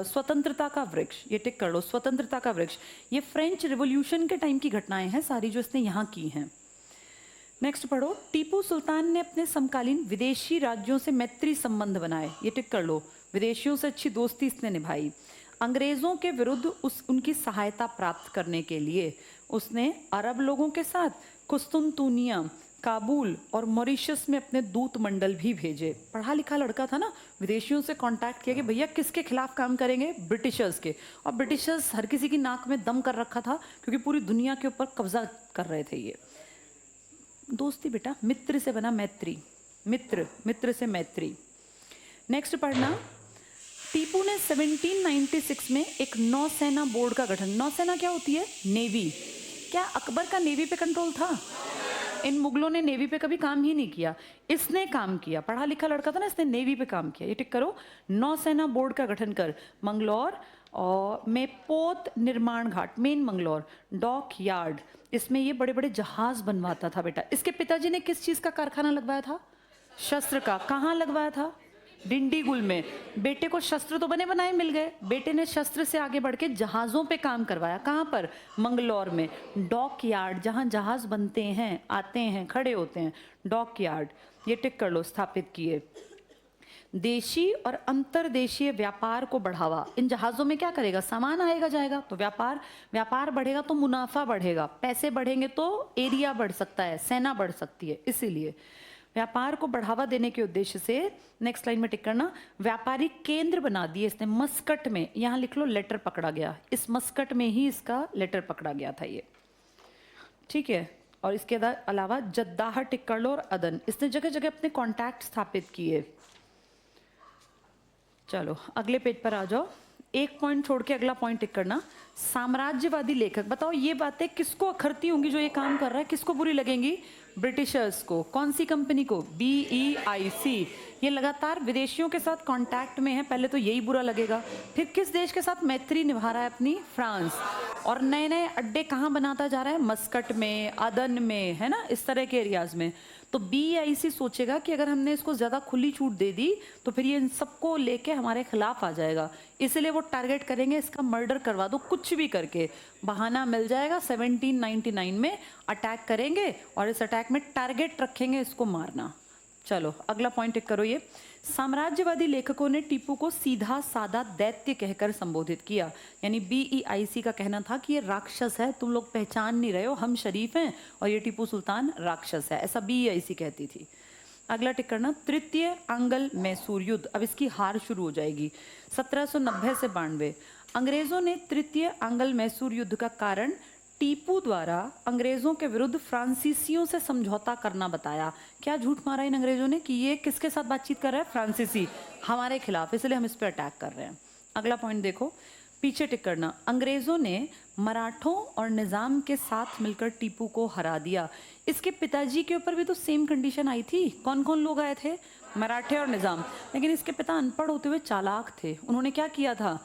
स्वतंत्रता का वृक्ष। ये टिक कर लो, स्वतंत्रता का वृक्ष। ये फ्रेंच रिवॉल्यूशन के टाइम की घटनाएं हैं सारी जो इसने यहाँ की हैं। नेक्स्ट पढ़ो, टीपू सुल्तान ने अपने समकालीन विदेशी राज्यों से मैत्री संबंध बनाए। ये टिक कर लो, विदेशियों से अच्छी दोस्ती इसने निभाई। अंग्रेज़ों के विरुद्ध उनकी सहायता प्राप्त करने के लिए उसने अरब लोगों के साथ कुस्तुनतुनिया, काबुल और मॉरिशस में अपने दूत मंडल भी भेजे। पढ़ा लिखा लड़का था ना, विदेशियों से कांटेक्ट किया कि भैया किसके खिलाफ काम करेंगे, ब्रिटिशर्स के। और ब्रिटिशर्स हर किसी की नाक में दम कर रखा था क्योंकि पूरी दुनिया के ऊपर कब्जा कर रहे थे ये। दोस्ती बेटा, मित्र से बना मैत्री, मित्र, मित्र से मैत्री। नेक्स्ट पढ़ना, टीपू ने 1796 में एक नौसेना बोर्ड का गठन। नौसेना क्या होती है? नेवी। क्या अकबर का नेवी पे कंट्रोल था? इन मुगलों ने नेवी पे कभी काम ही नहीं किया, इसने काम किया। पढ़ा लिखा लड़का था ना, इसने नेवी पे काम किया। ये टिक करो, नौसेना बोर्ड का गठन कर मंगलौर और में पोत निर्माण घाट, मेन मंगलौर, डॉक यार्ड, इसमें ये बड़े बड़े जहाज बनवाता था बेटा। इसके पिताजी ने किस चीज का कारखाना लगवाया था? शस्त्र का। कहाँ लगवाया था? डिंडीगुल में। बेटे को शस्त्र तो बने बनाए मिल गए, बेटे ने शस्त्र से आगे बढ़ के जहाजों पे काम करवाया। कहाँ पर? मंगलौर में। डॉक यार्ड, जहाँ जहाज बनते हैं, आते हैं, खड़े होते हैं, डॉक यार्ड। ये टिक कर लो, स्थापित किए। देशी और अंतरदेशीय व्यापार को बढ़ावा। इन जहाजों में क्या करेगा? सामान आएगा जाएगा तो व्यापार, व्यापार बढ़ेगा तो मुनाफा बढ़ेगा, पैसे बढ़ेंगे तो एरिया बढ़ सकता है, सेना बढ़ सकती है। इसीलिए व्यापार को बढ़ावा देने के उद्देश्य से, नेक्स्ट लाइन में टिक करना, व्यापारिक केंद्र बना दिए इसने मस्कट में। यहाँ लिख लो लेटर पकड़ा गया, इस मस्कट में ही इसका लेटर पकड़ा गया था ये, ठीक है। और इसके अलावा जद्दाह, टिक कर लो, और अदन, इसने जगह जगह अपने कॉन्टैक्ट स्थापित किए। चलो अगले पेज पर आ जाओ, एक पॉइंट छोड़ के अगला पॉइंट टिक करना। साम्राज्यवादी लेखक, बताओ ये बातें किसको अखरती होंगी जो ये काम कर रहा है, किसको बुरी लगेंगी? ब्रिटिशर्स को। कौन सी कंपनी को? BEIC। ये लगातार विदेशियों के साथ कांटेक्ट में है, पहले तो यही बुरा लगेगा। फिर किस देश के साथ मैत्री निभा रहा है? अपनी फ्रांस। और नए नए अड्डे कहाँ बनाता जा रहा है? मस्कट में, अदन में, है ना, इस तरह के एरियाज में। तो BEIC सोचेगा कि अगर हमने इसको ज़्यादा खुली छूट दे दी तो फिर ये इन सबको लेके हमारे खिलाफ आ जाएगा, इसलिए वो टारगेट करेंगे इसका मर्डर करवा दो, कुछ भी करके बहाना मिल जाएगा। 1799 में अटैक करेंगे और इस अटैक में टारगेट रखेंगे इसको मारना। चलो अगला पॉइंट टिक करो। ये साम्राज्यवादी लेखकों ने टीपू को सीधा साधा दैत्य कहकर संबोधित किया। यानी BEIC का कहना था कि ये राक्षस है, तुम लोग पहचान नहीं रहे हो, हम शरीफ हैं और ये टीपू सुल्तान राक्षस है, ऐसा BEIC कहती थी। अगला टिक करना, तृतीय आंग्ल मैसूर युद्ध। अब इसकी हार शुरू हो जाएगी। 1790 से 92 अंग्रेजों ने तृतीय आंग्ल मैसूर युद्ध का कारण टीपू द्वारा अंग्रेजों के विरुद्ध फ्रांसीसियों से समझौता करना बताया। क्या झूठ मारा इन अंग्रेजों ने कि ये किसके साथ बातचीत कर रहा है? फ्रांसीसी, हमारे खिलाफ, इसलिए हम इस पर अटैक कर रहे हैं। अगला पॉइंट देखो, पीछे टिक करना, अंग्रेजों ने मराठों और निजाम के साथ मिलकर टीपू को हरा दिया। इसके पिताजी के ऊपर भी तो सेम कंडीशन आई थी। कौन कौन लोग आए थे? मराठे और निजाम। लेकिन इसके पिता अनपढ़ होते हुए चालाक थे। उन्होंने क्या किया था?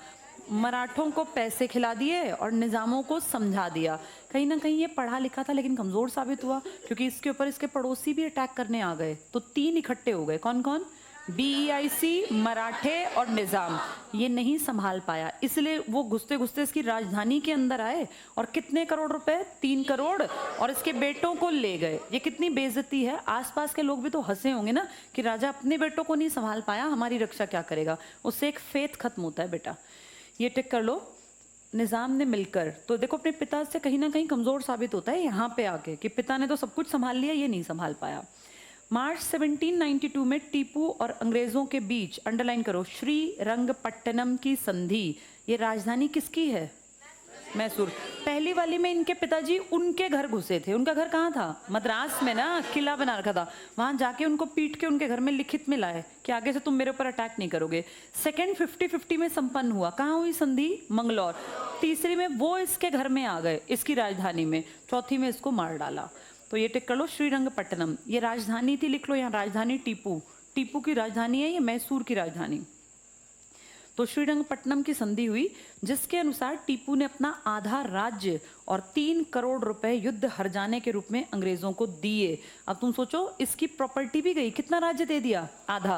मराठों को पैसे खिला दिए और निजामों को समझा दिया। कहीं ना कहीं ये पढ़ा लिखा था लेकिन कमज़ोर साबित हुआ, क्योंकि इसके ऊपर इसके पड़ोसी भी अटैक करने आ गए। तो 3 इकट्ठे हो गए। कौन कौन? BEIC, मराठे और निज़ाम। ये नहीं संभाल पाया, इसलिए वो घुसते घुसते इसकी राजधानी के अंदर आए और कितने करोड़ रुपए? 3 करोड़, और इसके बेटों को ले गए। ये कितनी बेइज्जती है। आसपास के लोग भी तो हंसे होंगे ना कि राजा अपने बेटों को नहीं संभाल पाया, हमारी रक्षा क्या करेगा। उससे एक फेथ खत्म होता है बेटा। ये टिक कर लो, निज़ाम ने मिलकर। तो देखो अपने पिता से कहीं ना कहीं कमज़ोर साबित होता है यहाँ पे आके कि पिता ने तो सब कुछ संभाल लिया, ये नहीं संभाल पाया। मार्च 1792 में टीपू और अंग्रेज़ों के बीच, अंडरलाइन करो, श्रीरंगपट्टनम की संधि। ये राजधानी किसकी है? मैसूर। पहली वाली में इनके पिताजी उनके घर घुसे थे। उनका घर कहाँ था? मद्रास में ना, किला बना रखा था। वहाँ जाके उनको पीट के उनके घर में लिखित में लाए कि आगे से तुम मेरे ऊपर अटैक नहीं करोगे। सेकंड 50-50 में संपन्न हुआ। कहाँ हुई संधि? मंगलौर। तीसरी में वो इसके घर में आ गए, इसकी राजधानी में। चौथी में इसको मार डाला। तो ये टिक कर लो, श्रीरंगपट्टनम। ये राजधानी थी, लिख लो यहाँ, राजधानी टीपू। टीपू की राजधानी है ये, मैसूर की राजधानी। तो श्रीरंगपट्टनम की संधि हुई, जिसके अनुसार टीपू ने अपना आधा राज्य और 3 करोड़ रुपए युद्ध हर जाने के रूप में अंग्रेजों को दिए। अब तुम सोचो, इसकी प्रॉपर्टी भी गई। कितना राज्य दे दिया? आधा।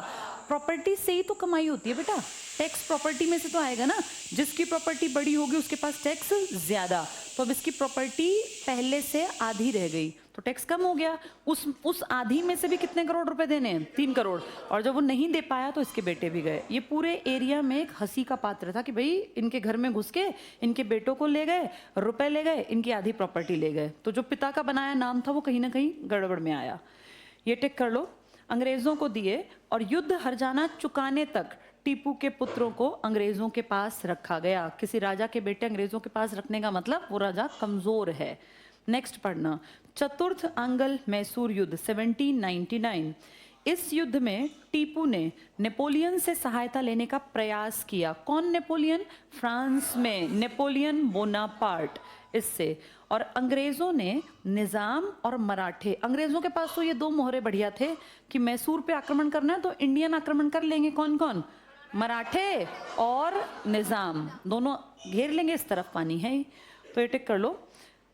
प्रॉपर्टी से ही तो कमाई होती है बेटा। टैक्स प्रॉपर्टी में से तो आएगा ना, जिसकी प्रॉपर्टी बड़ी होगी उसके पास टैक्स ज्यादा। तो अब इसकी प्रॉपर्टी पहले से आधी रह गई तो टैक्स कम हो गया। उस आधी में से भी कितने करोड़ रुपए देने हैं? 3 करोड़। और जब वो नहीं दे पाया तो इसके बेटे भी गए। ये पूरे एरिया में एक हंसी का पात्र था कि भाई इनके घर में घुस के इनके बेटों को ले गए, रुपए ले गए, इनकी आधी प्रॉपर्टी ले गए। तो जो पिता का बनाया नाम था वो कहीं ना कहीं गड़बड़ में आया। ये टिक कर लो। अंग्रेजों को दिए और युद्ध हर्जाना चुकाने तक टीपू के पुत्रों को अंग्रेजों के पास रखा गया। किसी राजा के बेटे अंग्रेजों के पास रखने का मतलब वो राजा कमजोर है। नेक्स्ट पढ़ना, चतुर्थ आंग्ल मैसूर युद्ध 1799। इस युद्ध में टीपू ने नेपोलियन से सहायता लेने का प्रयास किया। कौन नेपोलियन? फ्रांस में नेपोलियन बोनापार्ट इससे। और अंग्रेजों ने निजाम और मराठे, अंग्रेजों के पास तो ये दो मोहरे बढ़िया थे कि मैसूर पे आक्रमण करना है तो इंडियन आक्रमण कर लेंगे। कौन कौन? मराठे और निजाम, दोनों घेर लेंगे, इस तरफ पानी है। तो ये टिक कर लो।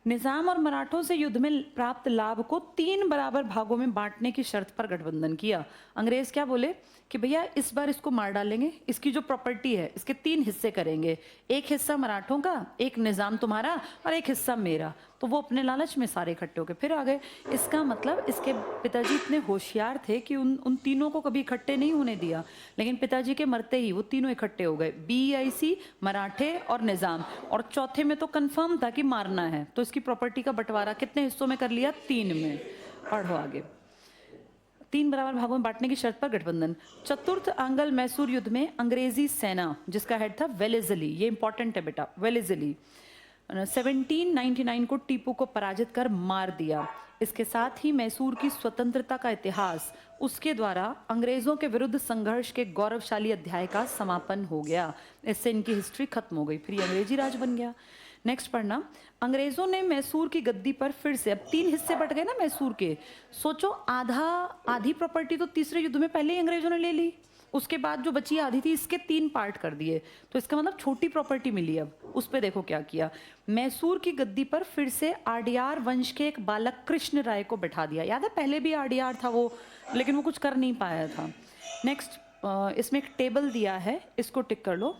निजाम और मराठों से युद्ध में प्राप्त लाभ को 3 बराबर भागों में बांटने की शर्त पर गठबंधन किया। अंग्रेज क्या बोले कि भैया इस बार इसको मार डालेंगे, इसकी जो प्रॉपर्टी है इसके 3 हिस्से करेंगे, एक हिस्सा मराठों का, एक निजाम तुम्हारा और एक हिस्सा मेरा। तो वो अपने लालच में सारे इकट्ठे होके फिर आ गए। इसका मतलब इसके पिताजी इतने होशियार थे कि उन तीनों को कभी इकट्ठे नहीं होने दिया, लेकिन पिताजी के मरते ही वो तीनों इकट्ठे हो गए, BIC, मराठे और निजाम। और चौथे में तो कंफर्म था कि मारना है, तो इसकी प्रॉपर्टी का बंटवारा कितने हिस्सों में कर लिया? 3 में। पढ़ो आगे। 3 बराबर भागों में बांटने की शर्त पर गठबंधन। चतुर्थ आंग्ल मैसूर युद्ध में अंग्रेजी सेना जिसका हेड था वेलेजली, ये इंपॉर्टेंट है बेटा, वेलेजली, 1799 को टीपू को पराजित कर मार दिया। इसके साथ ही मैसूर की स्वतंत्रता का इतिहास उसके द्वारा अंग्रेजों के विरुद्ध संघर्ष के गौरवशाली अध्याय का समापन हो गया। इससे इनकी हिस्ट्री खत्म हो गई, फिर ये अंग्रेजी राज बन गया। नेक्स्ट पढ़ना, अंग्रेजों ने मैसूर की गद्दी पर फिर से, अब 3 हिस्से बट गए ना मैसूर के। सोचो आधी प्रॉपर्टी तो तीसरे युद्ध में पहले ही अंग्रेजों ने ले ली, उसके बाद जो बची आधी थी इसके 3 पार्ट कर दिए, तो इसका मतलब छोटी प्रॉपर्टी मिली। अब उस पे देखो क्या किया, मैसूर की गद्दी पर फिर से आडियार वंश के एक बालक कृष्ण राय को बैठा दिया। याद है पहले भी आडियार था वो, लेकिन वो कुछ कर नहीं पाया था। नेक्स्ट इसमें एक टेबल दिया है, इसको टिक कर लो,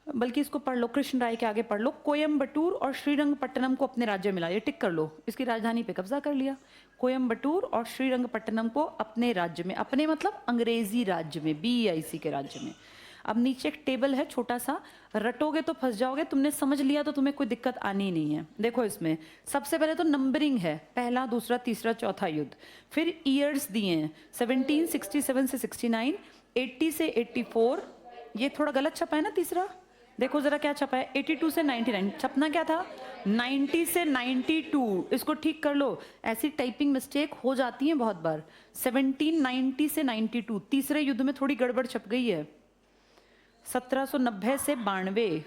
बल्कि इसको पढ़ लो, कृष्ण राय के आगे पढ़ लो। कोयम्बटूर और श्रीरंगपट्टनम को अपने राज्य में लाया, टिक कर लो, इसकी राजधानी पे कब्जा कर लिया। कोयम्बटूर और श्रीरंगपट्टनम को अपने राज्य में, अपने मतलब अंग्रेजी राज्य में, BIC के राज्य में। अब नीचे एक टेबल है छोटा सा, रटोगे तो फंस जाओगे, तुमने समझ लिया तो तुम्हें कोई दिक्कत आनी नहीं है। देखो इसमें सबसे पहले तो नंबरिंग है, पहला, दूसरा, तीसरा, चौथा युद्ध। फिर ईयर्स दिए हैं, 1767 से 69, 80 से 84, ये थोड़ा गलत छपा है ना तीसरा, देखो जरा क्या छपा है, 82 से 99, छपना क्या था 90 से 92, इसको ठीक कर लो, ऐसी टाइपिंग मिस्टेक हो जाती है बहुत बार। 1790 से 92, तीसरे युद्ध में थोड़ी गड़बड़ छप गई है, 1790 से 92,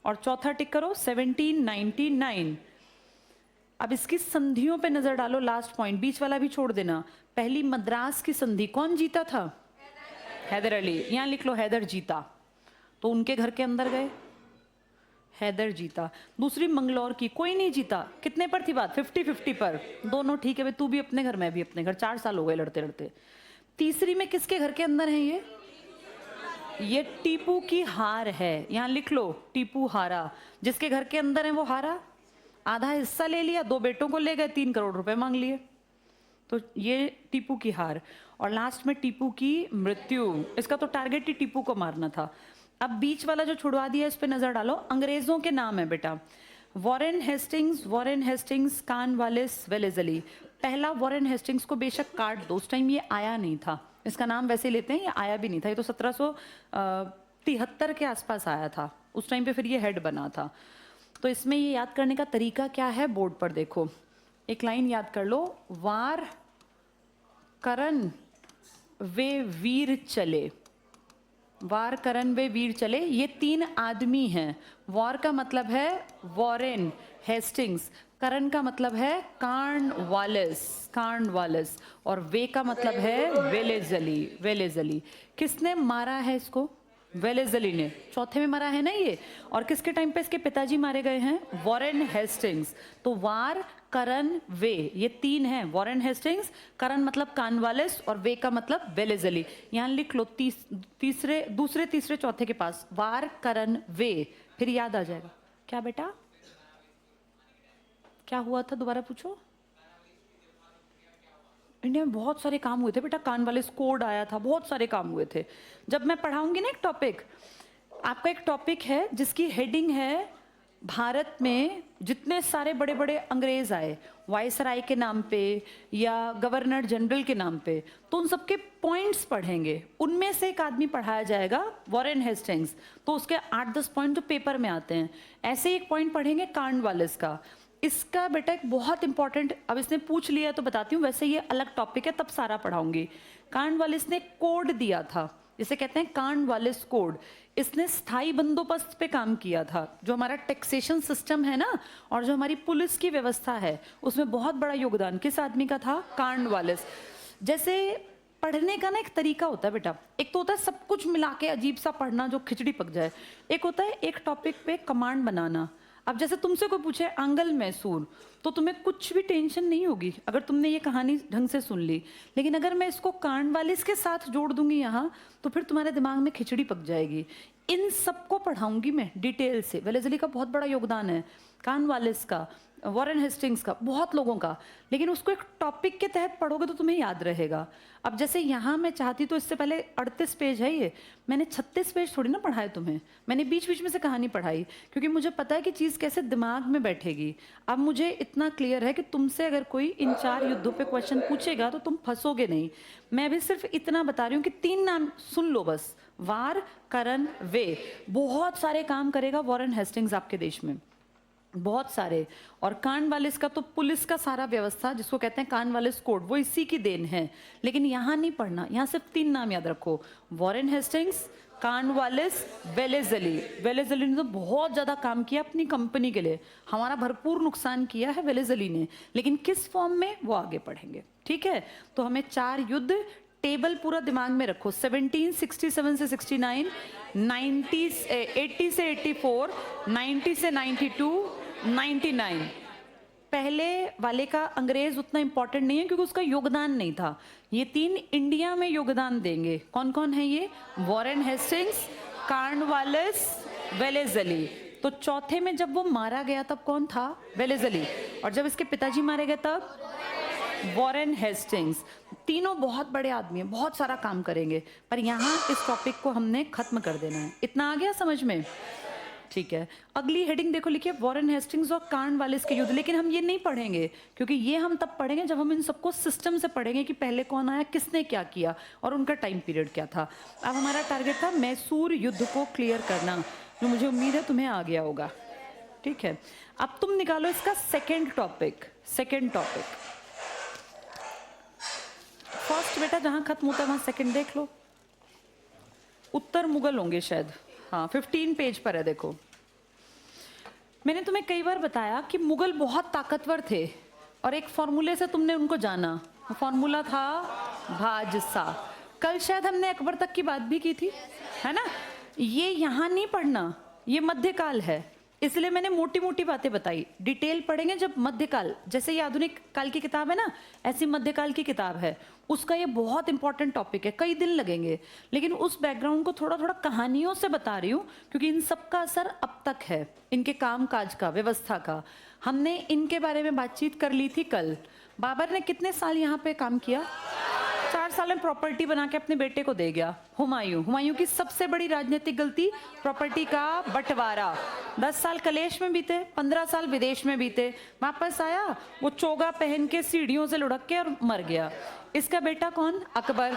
और चौथा टिक करो 1799। अब इसकी संधियों पे नजर डालो, लास्ट पॉइंट, बीच वाला भी छोड़ देना। पहली मद्रास की संधि कौन जीता था? हैदर अली, यहां लिख लो हैदर जीता, तो उनके घर के अंदर गए, हैदर जीता। दूसरी मंगलौर की, कोई नहीं जीता, कितने पर थी बात? 50-50 पर, दोनों ठीक है भाई, तू भी अपने घर मैं भी अपने घर, 4 साल हो गए लड़ते लड़ते। तीसरी में किसके घर के अंदर है ये टीपू की हार है, यहां लिख लो टीपू हारा, जिसके घर के अंदर है वो हारा, आधा हिस्सा ले लिया, 2 बेटों को ले गए, 3 करोड़ रुपए मांग लिए, तो ये टीपू की हार। और लास्ट में टीपू की मृत्यु, इसका तो टारगेट ही टीपू को मारना था। अब बीच वाला जो छुड़वा दिया इस पे नजर डालो, अंग्रेजों के नाम है बेटा, वॉरेन हेस्टिंग्स, कॉर्नवालिस, वेलेजली। पहला वॉरेन हेस्टिंग्स को बेशक काट दो, उस टाइम ये आया नहीं था, इसका नाम वैसे लेते हैं, ये आया भी नहीं था, ये तो 1773 के आसपास आया था, उस टाइम पे फिर ये हेड बना था। तो इसमें ये याद करने का तरीका क्या है, बोर्ड पर देखो, एक लाइन याद कर लो, वार करन वे वीर चले, वार करन वे वीर चले, ये 3 आदमी हैं। वॉर का मतलब है वॉरेन हेस्टिंग्स, करन का मतलब है कार्नवालिस, और वे का मतलब है वेलेजली। किसने मारा है इसको? वेलेजली ने, चौथे में मरा है ना ये, और किसके टाइम पे इसके पिताजी मारे गए हैं? Warren Hastings. तो वार करण, वे, ये तीन हैं। वॉरेन हेस्टिंग्स, करण मतलब कॉर्नवालिस और वे का मतलब वेलेज़ली। यहाँ लिख लो दूसरे तीसरे चौथे के पास वार, करण, वे, फिर याद आ जाएगा। क्या बेटा, क्या हुआ था, दोबारा पूछो। इंडिया में बहुत सारे काम हुए थे बेटा, कॉर्नवालिस कोड आया था, बहुत सारे काम हुए थे। जब मैं पढ़ाऊंगी ना एक टॉपिक, आपका एक टॉपिक है जिसकी हेडिंग है भारत में जितने सारे बड़े बड़े अंग्रेज आए वायसराय के नाम पे या गवर्नर जनरल के नाम पे, तो उन सबके पॉइंट्स पढ़ेंगे। उनमें से एक आदमी पढ़ाया जाएगा वॉरेन हेस्टिंग्स, तो उसके 8-10 पॉइंट जो पेपर में आते हैं। ऐसे ही एक पॉइंट पढ़ेंगे कॉर्नवालिस का। इसका बेटा एक बहुत इंपॉर्टेंट, अब इसने पूछ लिया तो बताती हूँ, वैसे ये अलग टॉपिक है, तब सारा पढ़ाऊंगी। कॉर्नवालिस ने कोड दिया था, जिसे कहते हैं कॉर्नवालिस कोड। इसने स्थायी बंदोबस्त पे काम किया था। जो हमारा टैक्सेशन सिस्टम है ना, और जो हमारी पुलिस की व्यवस्था है, उसमें बहुत बड़ा योगदान किस आदमी का था? कॉर्नवालिस। जैसे पढ़ने का ना एक तरीका होता है बेटा, एक तो होता है सब कुछ मिला के अजीब सा पढ़ना जो खिचड़ी पक जाए, एक होता है एक टॉपिक पे कमांड बनाना। अब जैसे तुमसे कोई पूछे आंगल मैसूर, तो तुम्हें कुछ भी टेंशन नहीं होगी अगर तुमने ये कहानी ढंग से सुन ली। लेकिन अगर मैं इसको कॉर्नवालिस के साथ जोड़ दूंगी यहाँ, तो फिर तुम्हारे दिमाग में खिचड़ी पक जाएगी। इन सबको पढ़ाऊंगी मैं डिटेल से। वेलेज़ली का बहुत बड़ा योगदान है, कॉर्नवालिस का, वॉरेन हेस्टिंग्स का, बहुत लोगों का। लेकिन उसको एक टॉपिक के तहत पढ़ोगे तो तुम्हें याद रहेगा। अब जैसे यहाँ मैं चाहती तो इससे पहले 38 पेज है ये, मैंने 36 पेज थोड़ी ना पढ़ाए तुम्हें, मैंने बीच बीच में से कहानी पढ़ाई, क्योंकि मुझे पता है कि चीज़ कैसे दिमाग में बैठेगी। अब मुझे इतना क्लियर है कि तुमसे अगर कोई इन 4 युद्धों पे क्वेश्चन पूछेगा तो तुम फंसोगे नहीं। मैं भी सिर्फ इतना बता रही हूँ कि 3 नाम सुन लो बस, वार, करण, वे। बहुत सारे काम करेगा वॉरेन हेस्टिंग्स आपके देश में, बहुत सारे। और कॉर्नवालिस का तो पुलिस का सारा व्यवस्था, जिसको कहते हैं कॉर्नवालिस कोड, वो इसी की देन है। लेकिन यहाँ नहीं पढ़ना, यहाँ सिर्फ 3 नाम याद रखो, वॉरेन हेस्टिंग्स, कॉर्नवालिस, वेलेज़ली। वेलेज़ली ने तो बहुत ज़्यादा काम किया अपनी कंपनी के लिए, हमारा भरपूर नुकसान किया है वेलेज़ली ने, लेकिन किस फॉर्म में वो आगे पढ़ेंगे। ठीक है, तो हमें 4 युद्ध, टेबल पूरा दिमाग में रखो, 1767 से 69, 80 से 84, 90 से 92, 99। पहले वाले का अंग्रेज उतना इंपॉर्टेंट नहीं है क्योंकि उसका योगदान नहीं था। ये 3 इंडिया में योगदान देंगे। कौन कौन है ये? Warren Hastings, Cornwallis, Wellesley. तो चौथे में जब वो मारा गया तब कौन था? वेलेज़ली। और जब इसके पिताजी मारे गए तब वॉरेन हेस्टिंग्स। तीनों बहुत बड़े आदमी हैं, बहुत सारा काम करेंगे, पर यहाँ इस टॉपिक को हमने खत्म कर देना है। इतना आ गया समझ में? ठीक है, अगली हेडिंग देखो, लिखिए वॉरेन हेस्टिंग्स और कॉर्नवालिस के युद्ध। लेकिन हम ये नहीं पढ़ेंगे, क्योंकि ये हम तब पढ़ेंगे जब हम इन सबको सिस्टम से पढ़ेंगे कि पहले कौन आया, किसने क्या किया और उनका टाइम पीरियड क्या था। अब हमारा टारगेट था मैसूर युद्ध को क्लियर करना, जो मुझे उम्मीद है तुम्हें आ गया होगा। ठीक है, अब तुम निकालो इसका सेकेंड टॉपिक। फर्स्ट बेटा जहां खत्म होता है वहां सेकंड देख लो। उत्तर मुगल होंगे शायद, हाँ 15 पेज पर है। देखो, मैंने तुम्हें कई बार बताया कि मुगल बहुत ताकतवर थे और एक फॉर्मूले से तुमने उनको जाना, फॉर्मूला था भाजसा। कल शायद हमने अकबर तक की बात भी की थी, है ना? ये यहाँ नहीं पढ़ना, ये मध्यकाल है, इसलिए मैंने मोटी मोटी बातें बताई। डिटेल पढ़ेंगे जब मध्यकाल, जैसे ये आधुनिक काल की किताब है ना, ऐसी मध्यकाल की किताब है, उसका ये बहुत इंपॉर्टेंट टॉपिक है, कई दिन लगेंगे। लेकिन उस बैकग्राउंड को थोड़ा थोड़ा कहानियों से बता रही हूँ, क्योंकि इन सब का असर अब तक है, इनके काम काज का, व्यवस्था का। हमने इनके बारे में बातचीत कर ली थी कल। बाबर ने कितने साल यहाँ पे काम किया? 4 साल में प्रॉपर्टी बना के अपने बेटे को दे गया। हुमायूं की सबसे बड़ी राजनीतिक गलती, प्रॉपर्टी का बंटवारा। 10 साल कलेश में बीते, 15 साल विदेश में बीते, वापस आया वो चोगा पहन के सीढ़ियों से लुढ़क के और मर गया। इसका बेटा कौन? अकबर।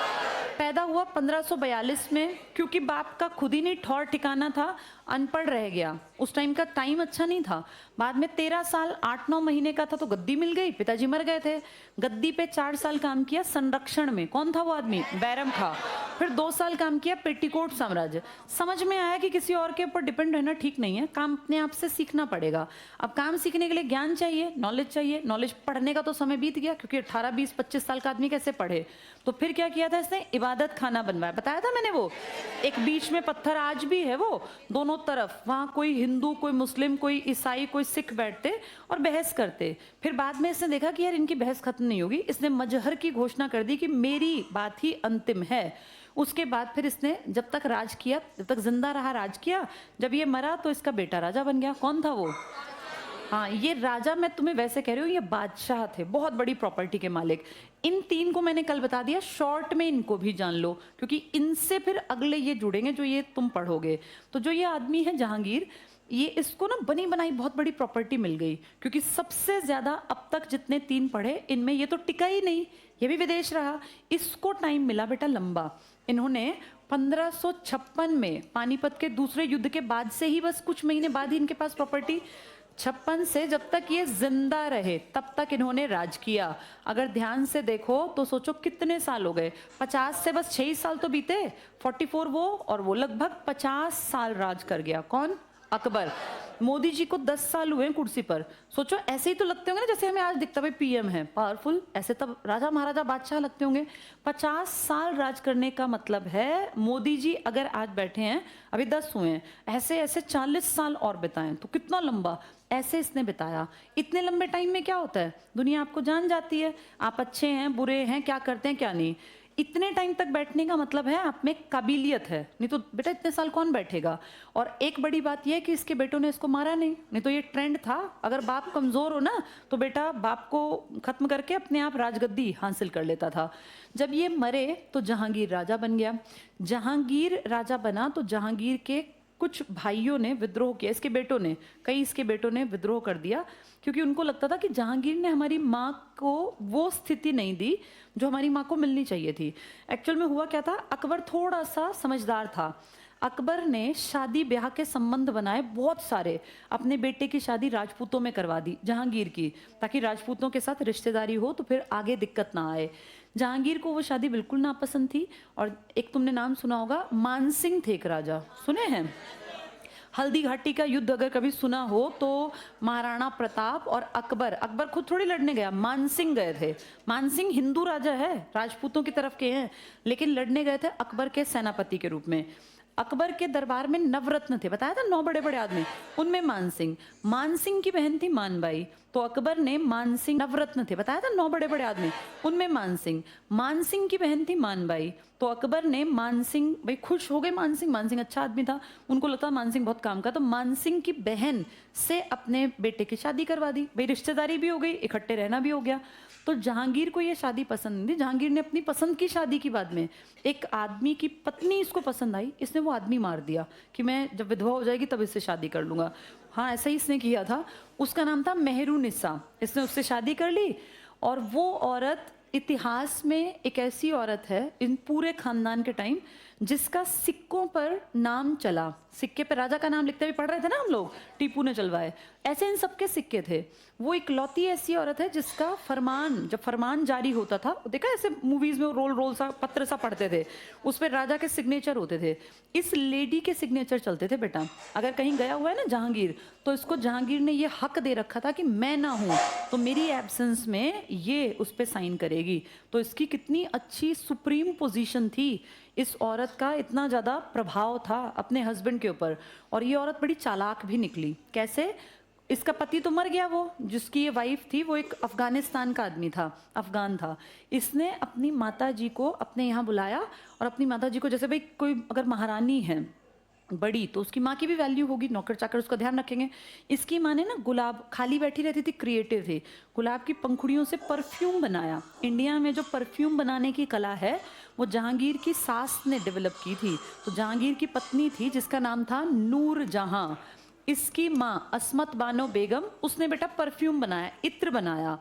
पैदा हुआ 1542 में, क्योंकि बाप का खुद ही नहीं ठौर ठिकाना था, अनपढ़ रह गया। उस टाइम का टाइम अच्छा नहीं था। बाद में 13 साल 8-9 महीने का था तो गद्दी मिल गई, पिताजी मर गए थे। गद्दी पे 4 साल काम किया संरक्षण में। कौन था वो आदमी? बैरम खां। फिर 2 साल साल काम किया पेटीकोट साम्राज्य। समझ में आया कि किसी और के ऊपर डिपेंड रहना ठीक नहीं है, काम अपने आप से सीखना पड़ेगा। अब काम सीखने के लिए ज्ञान चाहिए, नॉलेज चाहिए। नॉलेज पढ़ने का तो समय बीत गया, क्योंकि 18, 20, 25 साल का आदमी कैसे पढ़े। तो फिर क्या किया था इसने, इबादत खाना बनवाया। बताया था मैंने, वो एक बीच में पत्थर आज भी है, वो दोनों तरफ, वहां कोई हिंदू, कोई मुस्लिम, कोई ईसाई, कोई सिख बैठते और बहस करते। फिर बाद में इसने देखा कि यार इनकी बहस खत्म नहीं होगी, इसने मजहर की घोषणा कर दी कि मेरी बात ही अंतिम है। उसके बाद फिर इसने जब तक राज किया, जब तक जिंदा रहा राज किया। जब ये मरा तो इसका बेटा राजा बन गया। कौन था वो? हाँ, ये राजा मैं तुम्हें वैसे कह रही हूँ, ये बादशाह थे, बहुत बड़ी प्रॉपर्टी के मालिक। इन 3 को मैंने कल बता दिया, शॉर्ट में इनको भी जान लो, क्योंकि इनसे फिर अगले ये जुड़ेंगे जो ये तुम पढ़ोगे। तो जो ये आदमी है जहांगीर, ये इसको ना बनी बनाई बहुत बड़ी प्रॉपर्टी मिल गई, क्योंकि सबसे ज्यादा अब तक जितने 3 पढ़े इनमें ये तो टिका ही नहीं, ये भी विदेश रहा। इसको टाइम मिला बेटा लंबा। इन्होंने 1556 में पानीपत के दूसरे युद्ध के बाद से ही, बस कुछ महीने बाद ही इनके पास प्रॉपर्टी। 56 से जब तक ये जिंदा रहे तब तक इन्होंने राज किया। अगर ध्यान से देखो तो सोचो कितने साल हो गए, 50 से बस 6 साल तो बीते, 44 वो और वो, लगभग 50 साल राज कर गया। कौन? अकबर। मोदी जी को 10 साल हुए हैं कुर्सी पर। सोचो ऐसे ही तो लगते होंगे ना, जैसे हमें आज दिखता है पीएम है पावरफुल, ऐसे तब राजा महाराजा बादशाह लगते होंगे। 50 साल राज करने का मतलब है, मोदी जी अगर आज बैठे हैं, अभी 10 हुए हैं, ऐसे ऐसे 40 साल और बिताएं तो कितना लंबा, ऐसे इसने बिताया। इतने लंबे टाइम में क्या होता है, दुनिया आपको जान जाती है, आप अच्छे हैं बुरे हैं, क्या करते हैं क्या नहीं। इतने टाइम तक बैठने का मतलब है आप में काबिलियत है, नहीं तो बेटा इतने साल कौन बैठेगा। और एक बड़ी बात यह है कि इसके बेटों ने इसको मारा नहीं तो ये ट्रेंड था, अगर बाप कमजोर हो ना तो बेटा बाप को खत्म करके अपने आप राजगद्दी हासिल कर लेता था। जब ये मरे तो जहांगीर राजा बन गया। जहांगीर राजा बना तो जहांगीर के कुछ भाइयों ने विद्रोह किया, इसके बेटों ने, कई इसके बेटों ने विद्रोह कर दिया, क्योंकि उनको लगता था कि जहांगीर ने हमारी माँ को वो स्थिति नहीं दी जो हमारी माँ को मिलनी चाहिए थी। एक्चुअल में हुआ क्या था, अकबर थोड़ा सा समझदार था। अकबर ने शादी ब्याह के संबंध बनाए बहुत सारे, अपने बेटे की शादी राजपूतों में करवा दी जहांगीर की, ताकि राजपूतों के साथ रिश्तेदारी हो तो फिर आगे दिक्कत ना आए। जहांगीर को वो शादी बिल्कुल नापसंद थी। और एक तुमने नाम सुना होगा, मानसिंह थे एक राजा, सुने हैं? हल्दी घाटी का युद्ध अगर कभी सुना हो तो महाराणा प्रताप और अकबर, अकबर खुद थोड़ी लड़ने गया, मानसिंह गए थे। मानसिंह हिंदू राजा है, राजपूतों की तरफ के हैं, लेकिन लड़ने गए थे अकबर के सेनापति के रूप में। अकबर के दरबार में नवरत्न थे, बताया था 9 बड़े बड़े आदमी, उनमें मानसिंह, मानसिंह की बहन थी मानबाई, तो अकबर ने मानसिंह, नवरत्न थे, बताया था 9 बड़े बड़े आदमी, उनमें मानसिंह, मानसिंह की बहन थी मानबाई, तो अकबर ने मानसिंह, भाई खुश हो गए मानसिंह, मानसिंह अच्छा आदमी था, उनको लगता मानसिंह बहुत काम का, तो मानसिंह की बहन से अपने बेटे की शादी करवा दी। भाई रिश्तेदारी भी हो गई, इकट्ठे रहना भी हो गया। तो जहांगीर को ये शादी पसंद नहीं थी। जहांगीर ने अपनी पसंद की शादी की, बाद में एक आदमी की पत्नी इसको पसंद आई, इसने वो आदमी मार दिया कि मैं जब विधवा हो जाएगी तब इससे शादी कर लूंगा। हाँ ऐसा ही इसने किया था। उसका नाम था मेहरुनिसा, इसने उससे शादी कर ली। और वो औरत इतिहास में एक ऐसी औरत है इन पूरे खानदान के टाइम जिसका सिक्कों पर नाम चला, सिक्के पे राजा का नाम लिखते हुए पढ़ रहे थे ना हम लोग, टीपू ने चलवाए, ऐसे इन सबके सिक्के थे। वो इकलौती ऐसी औरत है जिसका फरमान, जब फरमान जारी होता था, देखा ऐसे मूवीज में रोल रोल सा पत्र सा पढ़ते थे, उस पर राजा के सिग्नेचर होते थे, इस लेडी के सिग्नेचर चलते थे बेटा। अगर कहीं गया हुआ है ना जहांगीर, तो इसको जहांगीर ने ये हक दे रखा था कि मैं ना हूं तो मेरी एब्सेंस में ये उस पर साइन करेगी। तो इसकी कितनी अच्छी सुप्रीम पोजीशन थी, इस औरत का इतना ज़्यादा प्रभाव था अपने हस्बैंड के ऊपर। और ये औरत बड़ी चालाक भी निकली। कैसे? इसका पति तो मर गया, वो जिसकी ये वाइफ थी वो एक अफगानिस्तान का आदमी था, अफगान था। इसने अपनी माता जी को अपने यहाँ बुलाया और अपनी माता जी को, जैसे भाई कोई अगर महारानी है बड़ी तो उसकी माँ की भी वैल्यू होगी, नौकर चाकर उसका ध्यान रखेंगे। इसकी माँ ने ना गुलाब, खाली बैठी रहती थी, क्रिएटिव थी, गुलाब की पंखुड़ियों से परफ्यूम बनाया। इंडिया में जो परफ्यूम बनाने की कला है वो जहांगीर की सास ने डेवलप की थी। तो जहांगीर की पत्नी थी जिसका नाम था नूर जहां, इसकी माँ अस्मत बानो बेगम, उसने बेटा परफ्यूम बनाया, इत्र बनाया।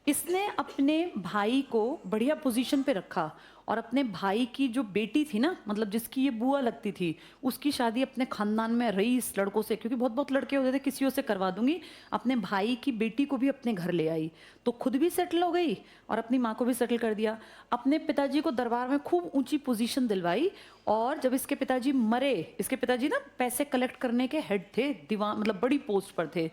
इसने अपने भाई को बढ़िया पोजीशन पे रखा और अपने भाई की जो बेटी थी ना, मतलब जिसकी ये बुआ लगती थी, उसकी शादी अपने खानदान में रईस लड़कों से, क्योंकि बहुत बहुत लड़के होते थे, किसी से करवा दूंगी, अपने भाई की बेटी को भी अपने घर ले आई। तो खुद भी सेटल हो गई और अपनी माँ को भी सेटल कर दिया। अपने पिताजी को दरबार में खूब ऊंची पोजीशन दिलवाई। और जब इसके पिताजी मरे, इसके पिताजी ना पैसे कलेक्ट करने के हेड थे, दीवान मतलब बड़ी पोस्ट पर थे।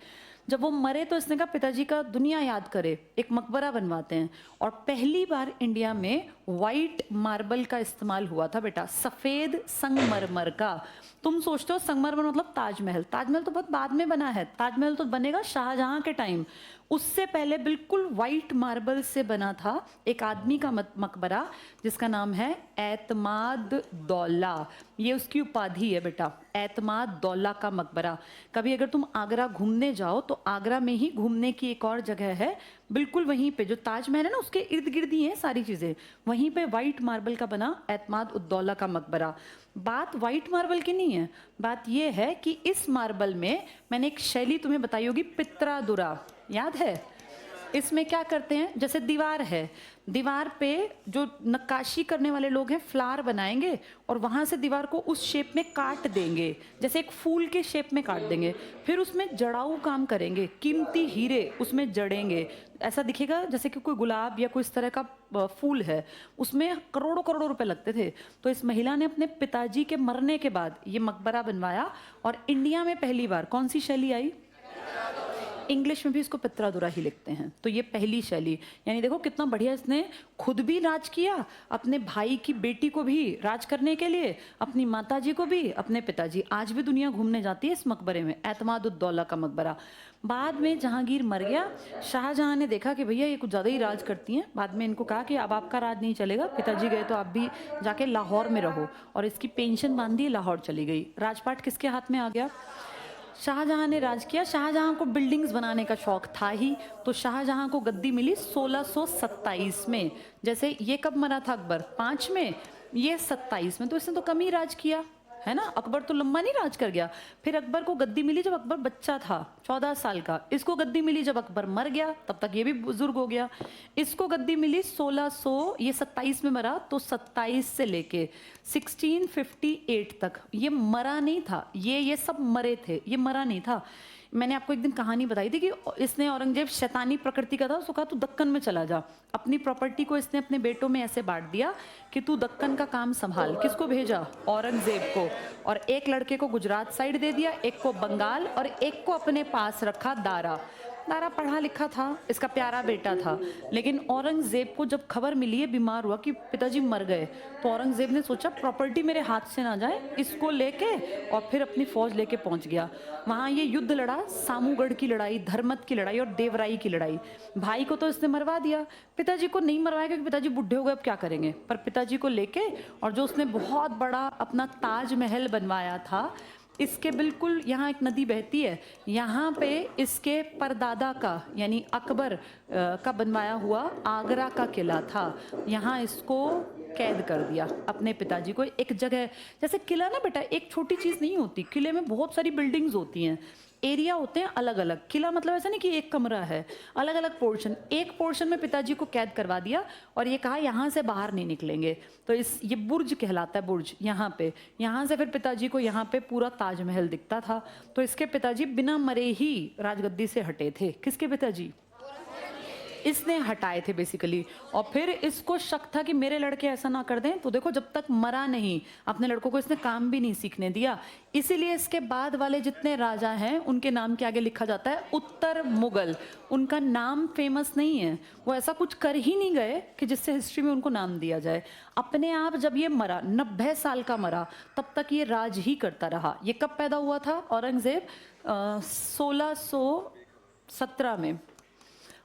जब वो मरे तो इसने कहा पिताजी का दुनिया याद करे, एक मकबरा बनवाते हैं। और पहली बार इंडिया में वाइट मार्बल का इस्तेमाल हुआ था बेटा, सफेद संगमरमर का। तुम सोचते हो संगमरमर मतलब ताजमहल, ताजमहल तो बहुत बाद में बना है, ताजमहल तो बनेगा शाहजहां के टाइम। उससे पहले बिल्कुल वाइट मार्बल से बना था एक आदमी का मकबरा, जिसका नाम है एतमाद दौला। ये उसकी उपाधि है बेटा, एतमाद दौला का मकबरा। कभी अगर तुम आगरा घूमने जाओ तो आगरा में ही घूमने की एक और जगह है, बिल्कुल वहीं पे जो ताजमहल है ना उसके इर्द गिर्द ही है सारी चीजें, वहीं पे वाइट मार्बल का बना एतमाद उद्दौला का मकबरा। बात वाइट मार्बल की नहीं है, बात यह है कि इस मार्बल में मैंने एक शैली तुम्हें बताई होगी, पित्रादुरा, याद है? इसमें क्या करते हैं, जैसे दीवार है, दीवार पे जो नक्काशी करने वाले लोग हैं फ्लावर बनाएंगे और वहां से दीवार को उस शेप में काट देंगे, जैसे एक फूल के शेप में काट देंगे। फिर उसमें जड़ाऊ काम करेंगे, कीमती हीरे उसमें जड़ेंगे, ऐसा दिखेगा जैसे कि कोई गुलाब या कोई इस तरह का फूल है। उसमें करोड़ों करोड़ों रुपए लगते थे। तो इस महिला ने अपने पिताजी के मरने के बाद ये मकबरा बनवाया। और इंडिया में पहली बार कौन सी शैली आई? इंग्लिश में भी इसको पित्रादुरा ही लिखते हैं। तो ये पहली शैली, यानी देखो कितना बढ़िया, इसने खुद भी राज किया, अपने भाई की बेटी को भी राज करने के लिए, अपनी माताजी को भी, अपने पिताजी। आज भी दुनिया घूमने जाती है इस मकबरे में, एतमाद उद्दौला का मकबरा। बाद में जहांगीर मर गया, शाहजहां ने देखा कि भैया ये कुछ ज़्यादा ही राज करती हैं। बाद में इनको कहा कि अब आपका राज नहीं चलेगा, पिताजी गए तो आप भी जाके लाहौर में रहो। और इसकी पेंशन बांधी, लाहौर चली गई। राजपाट किसके हाथ में आ गया? शाहजहां ने राज किया। शाहजहां को बिल्डिंग्स बनाने का शौक था ही, तो शाहजहां को गद्दी मिली 1627 में। जैसे ये कब मरा था अकबर? 5 में, ये 27 में, तो इसने तो कम ही राज किया है ना। अकबर तो लंबा नहीं राज कर गया। फिर अकबर को गद्दी मिली जब अकबर बच्चा था, 14 साल का। इसको गद्दी मिली जब अकबर मर गया, तब तक ये भी बुजुर्ग हो गया। इसको गद्दी मिली 1600, ये 27 में मरा, तो 27 से लेके 1658 तक ये मरा नहीं था। ये सब मरे थे, ये मरा नहीं था। मैंने आपको एक दिन कहानी बताई थी कि इसने, औरंगजेब शैतानी प्रकृति का था, उसको कहा तू दक्कन में चला जा। अपनी प्रॉपर्टी को इसने अपने बेटों में ऐसे बांट दिया कि तू दक्कन का काम संभाल। किसको भेजा? औरंगजेब को। और एक लड़के को गुजरात साइड दे दिया, एक को बंगाल, और एक को अपने पास रखा दारा। दारा पढ़ा लिखा था, इसका प्यारा बेटा था। लेकिन औरंगजेब को जब खबर मिली है, बीमार हुआ कि पिताजी मर गए, तो औरंगजेब ने सोचा प्रॉपर्टी मेरे हाथ से ना जाए, इसको लेके और फिर अपनी फौज लेके पहुंच गया। वहां ये युद्ध लड़ा, सामूगढ़ की लड़ाई, धर्मत की लड़ाई और देवराई की लड़ाई। भाई को तो इसने मरवा दिया, पिताजी को नहीं मरवाया क्योंकि पिताजी बुढ़े हो गए, अब क्या करेंगे। पर पिताजी को लेके, और जो उसने बहुत बड़ा अपना ताजमहल बनवाया था, इसके बिल्कुल यहाँ एक नदी बहती है, यहाँ पे इसके परदादा का यानी अकबर का बनवाया हुआ आगरा का किला था। यहाँ इसको कैद कर दिया अपने पिताजी को एक जगह। जैसे किला ना बेटा एक छोटी चीज़ नहीं होती, किले में बहुत सारी बिल्डिंग्स होती हैं, एरिया होते हैं अलग अलग। किला मतलब ऐसा नहीं कि एक कमरा है, अलग अलग पोर्शन। एक पोर्शन में पिताजी को कैद करवा दिया और ये कहा यहाँ से बाहर नहीं निकलेंगे। तो ये बुर्ज कहलाता है, बुर्ज। यहाँ से फिर पिताजी को यहाँ पे पूरा ताजमहल दिखता था। तो इसके पिताजी बिना मरे ही राजगद्दी से हटे थे। किसके पिताजी? इसने हटाए थे बेसिकली। और फिर इसको शक था कि मेरे लड़के ऐसा ना कर दें, तो देखो जब तक मरा नहीं, अपने लड़कों को इसने काम भी नहीं सीखने दिया। इसीलिए इसके बाद वाले जितने राजा हैं उनके नाम के आगे लिखा जाता है उत्तर मुगल। उनका नाम फेमस नहीं है, वो ऐसा कुछ कर ही नहीं गए कि जिससे हिस्ट्री में उनको नाम दिया जाए। अपने आप जब ये मरा, 90 साल का मरा, तब तक ये राज ही करता रहा। ये कब पैदा हुआ था औरंगजेब? 1617 में।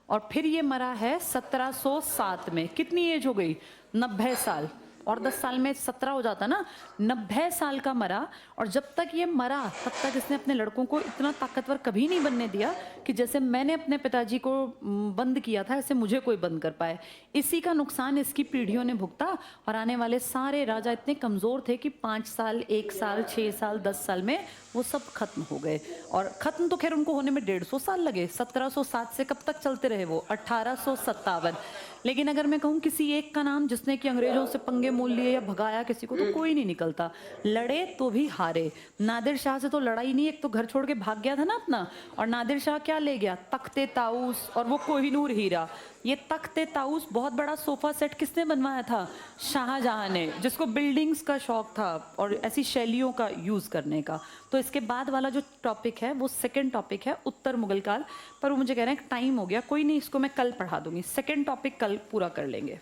और फिर ये मरा है 1707 में। कितनी एज हो गई? 90 साल। और 10 साल में 17 हो जाता ना, 90 साल का मरा। और जब तक ये मरा तब तक इसने अपने लड़कों को इतना ताकतवर कभी नहीं बनने दिया कि जैसे मैंने अपने पिताजी को बंद किया था ऐसे मुझे कोई बंद कर पाए। इसी का नुकसान इसकी पीढ़ियों ने भुगता और आने वाले सारे राजा इतने कमज़ोर थे कि 5 साल, 1 साल, 6 साल, 10 साल में वो सब खत्म हो गए। और खत्म तो खैर उनको होने में 150 साल लगे। 1707 से कब तक चलते रहे वो? 1857। लेकिन अगर मैं कहूँ किसी एक का नाम जिसने कि अंग्रेजों से पंगे मोल लिए या भगाया किसी को, तो कोई नहीं निकलता। लड़े तो भी हारे। नादिर शाह से तो लड़ाई नहीं, एक तो घर छोड़ के भाग गया था ना अपना। और नादिर शाह क्या ले गया? तख्ते ताऊस और वो कोहिनूर हीरा। ये तख्ते ताऊस बहुत बड़ा सोफा सेट किसने बनवाया था? शाहजहां ने, जिसको बिल्डिंग्स का शौक था और ऐसी शैलियों का यूज़ करने का। तो इसके बाद वाला जो टॉपिक है वो सेकंड टॉपिक है उत्तर मुगल काल। पर वो मुझे कह रहे हैं टाइम हो गया, कोई नहीं, इसको मैं कल पढ़ा दूंगी। सेकंड टॉपिक कल पूरा कर लेंगे।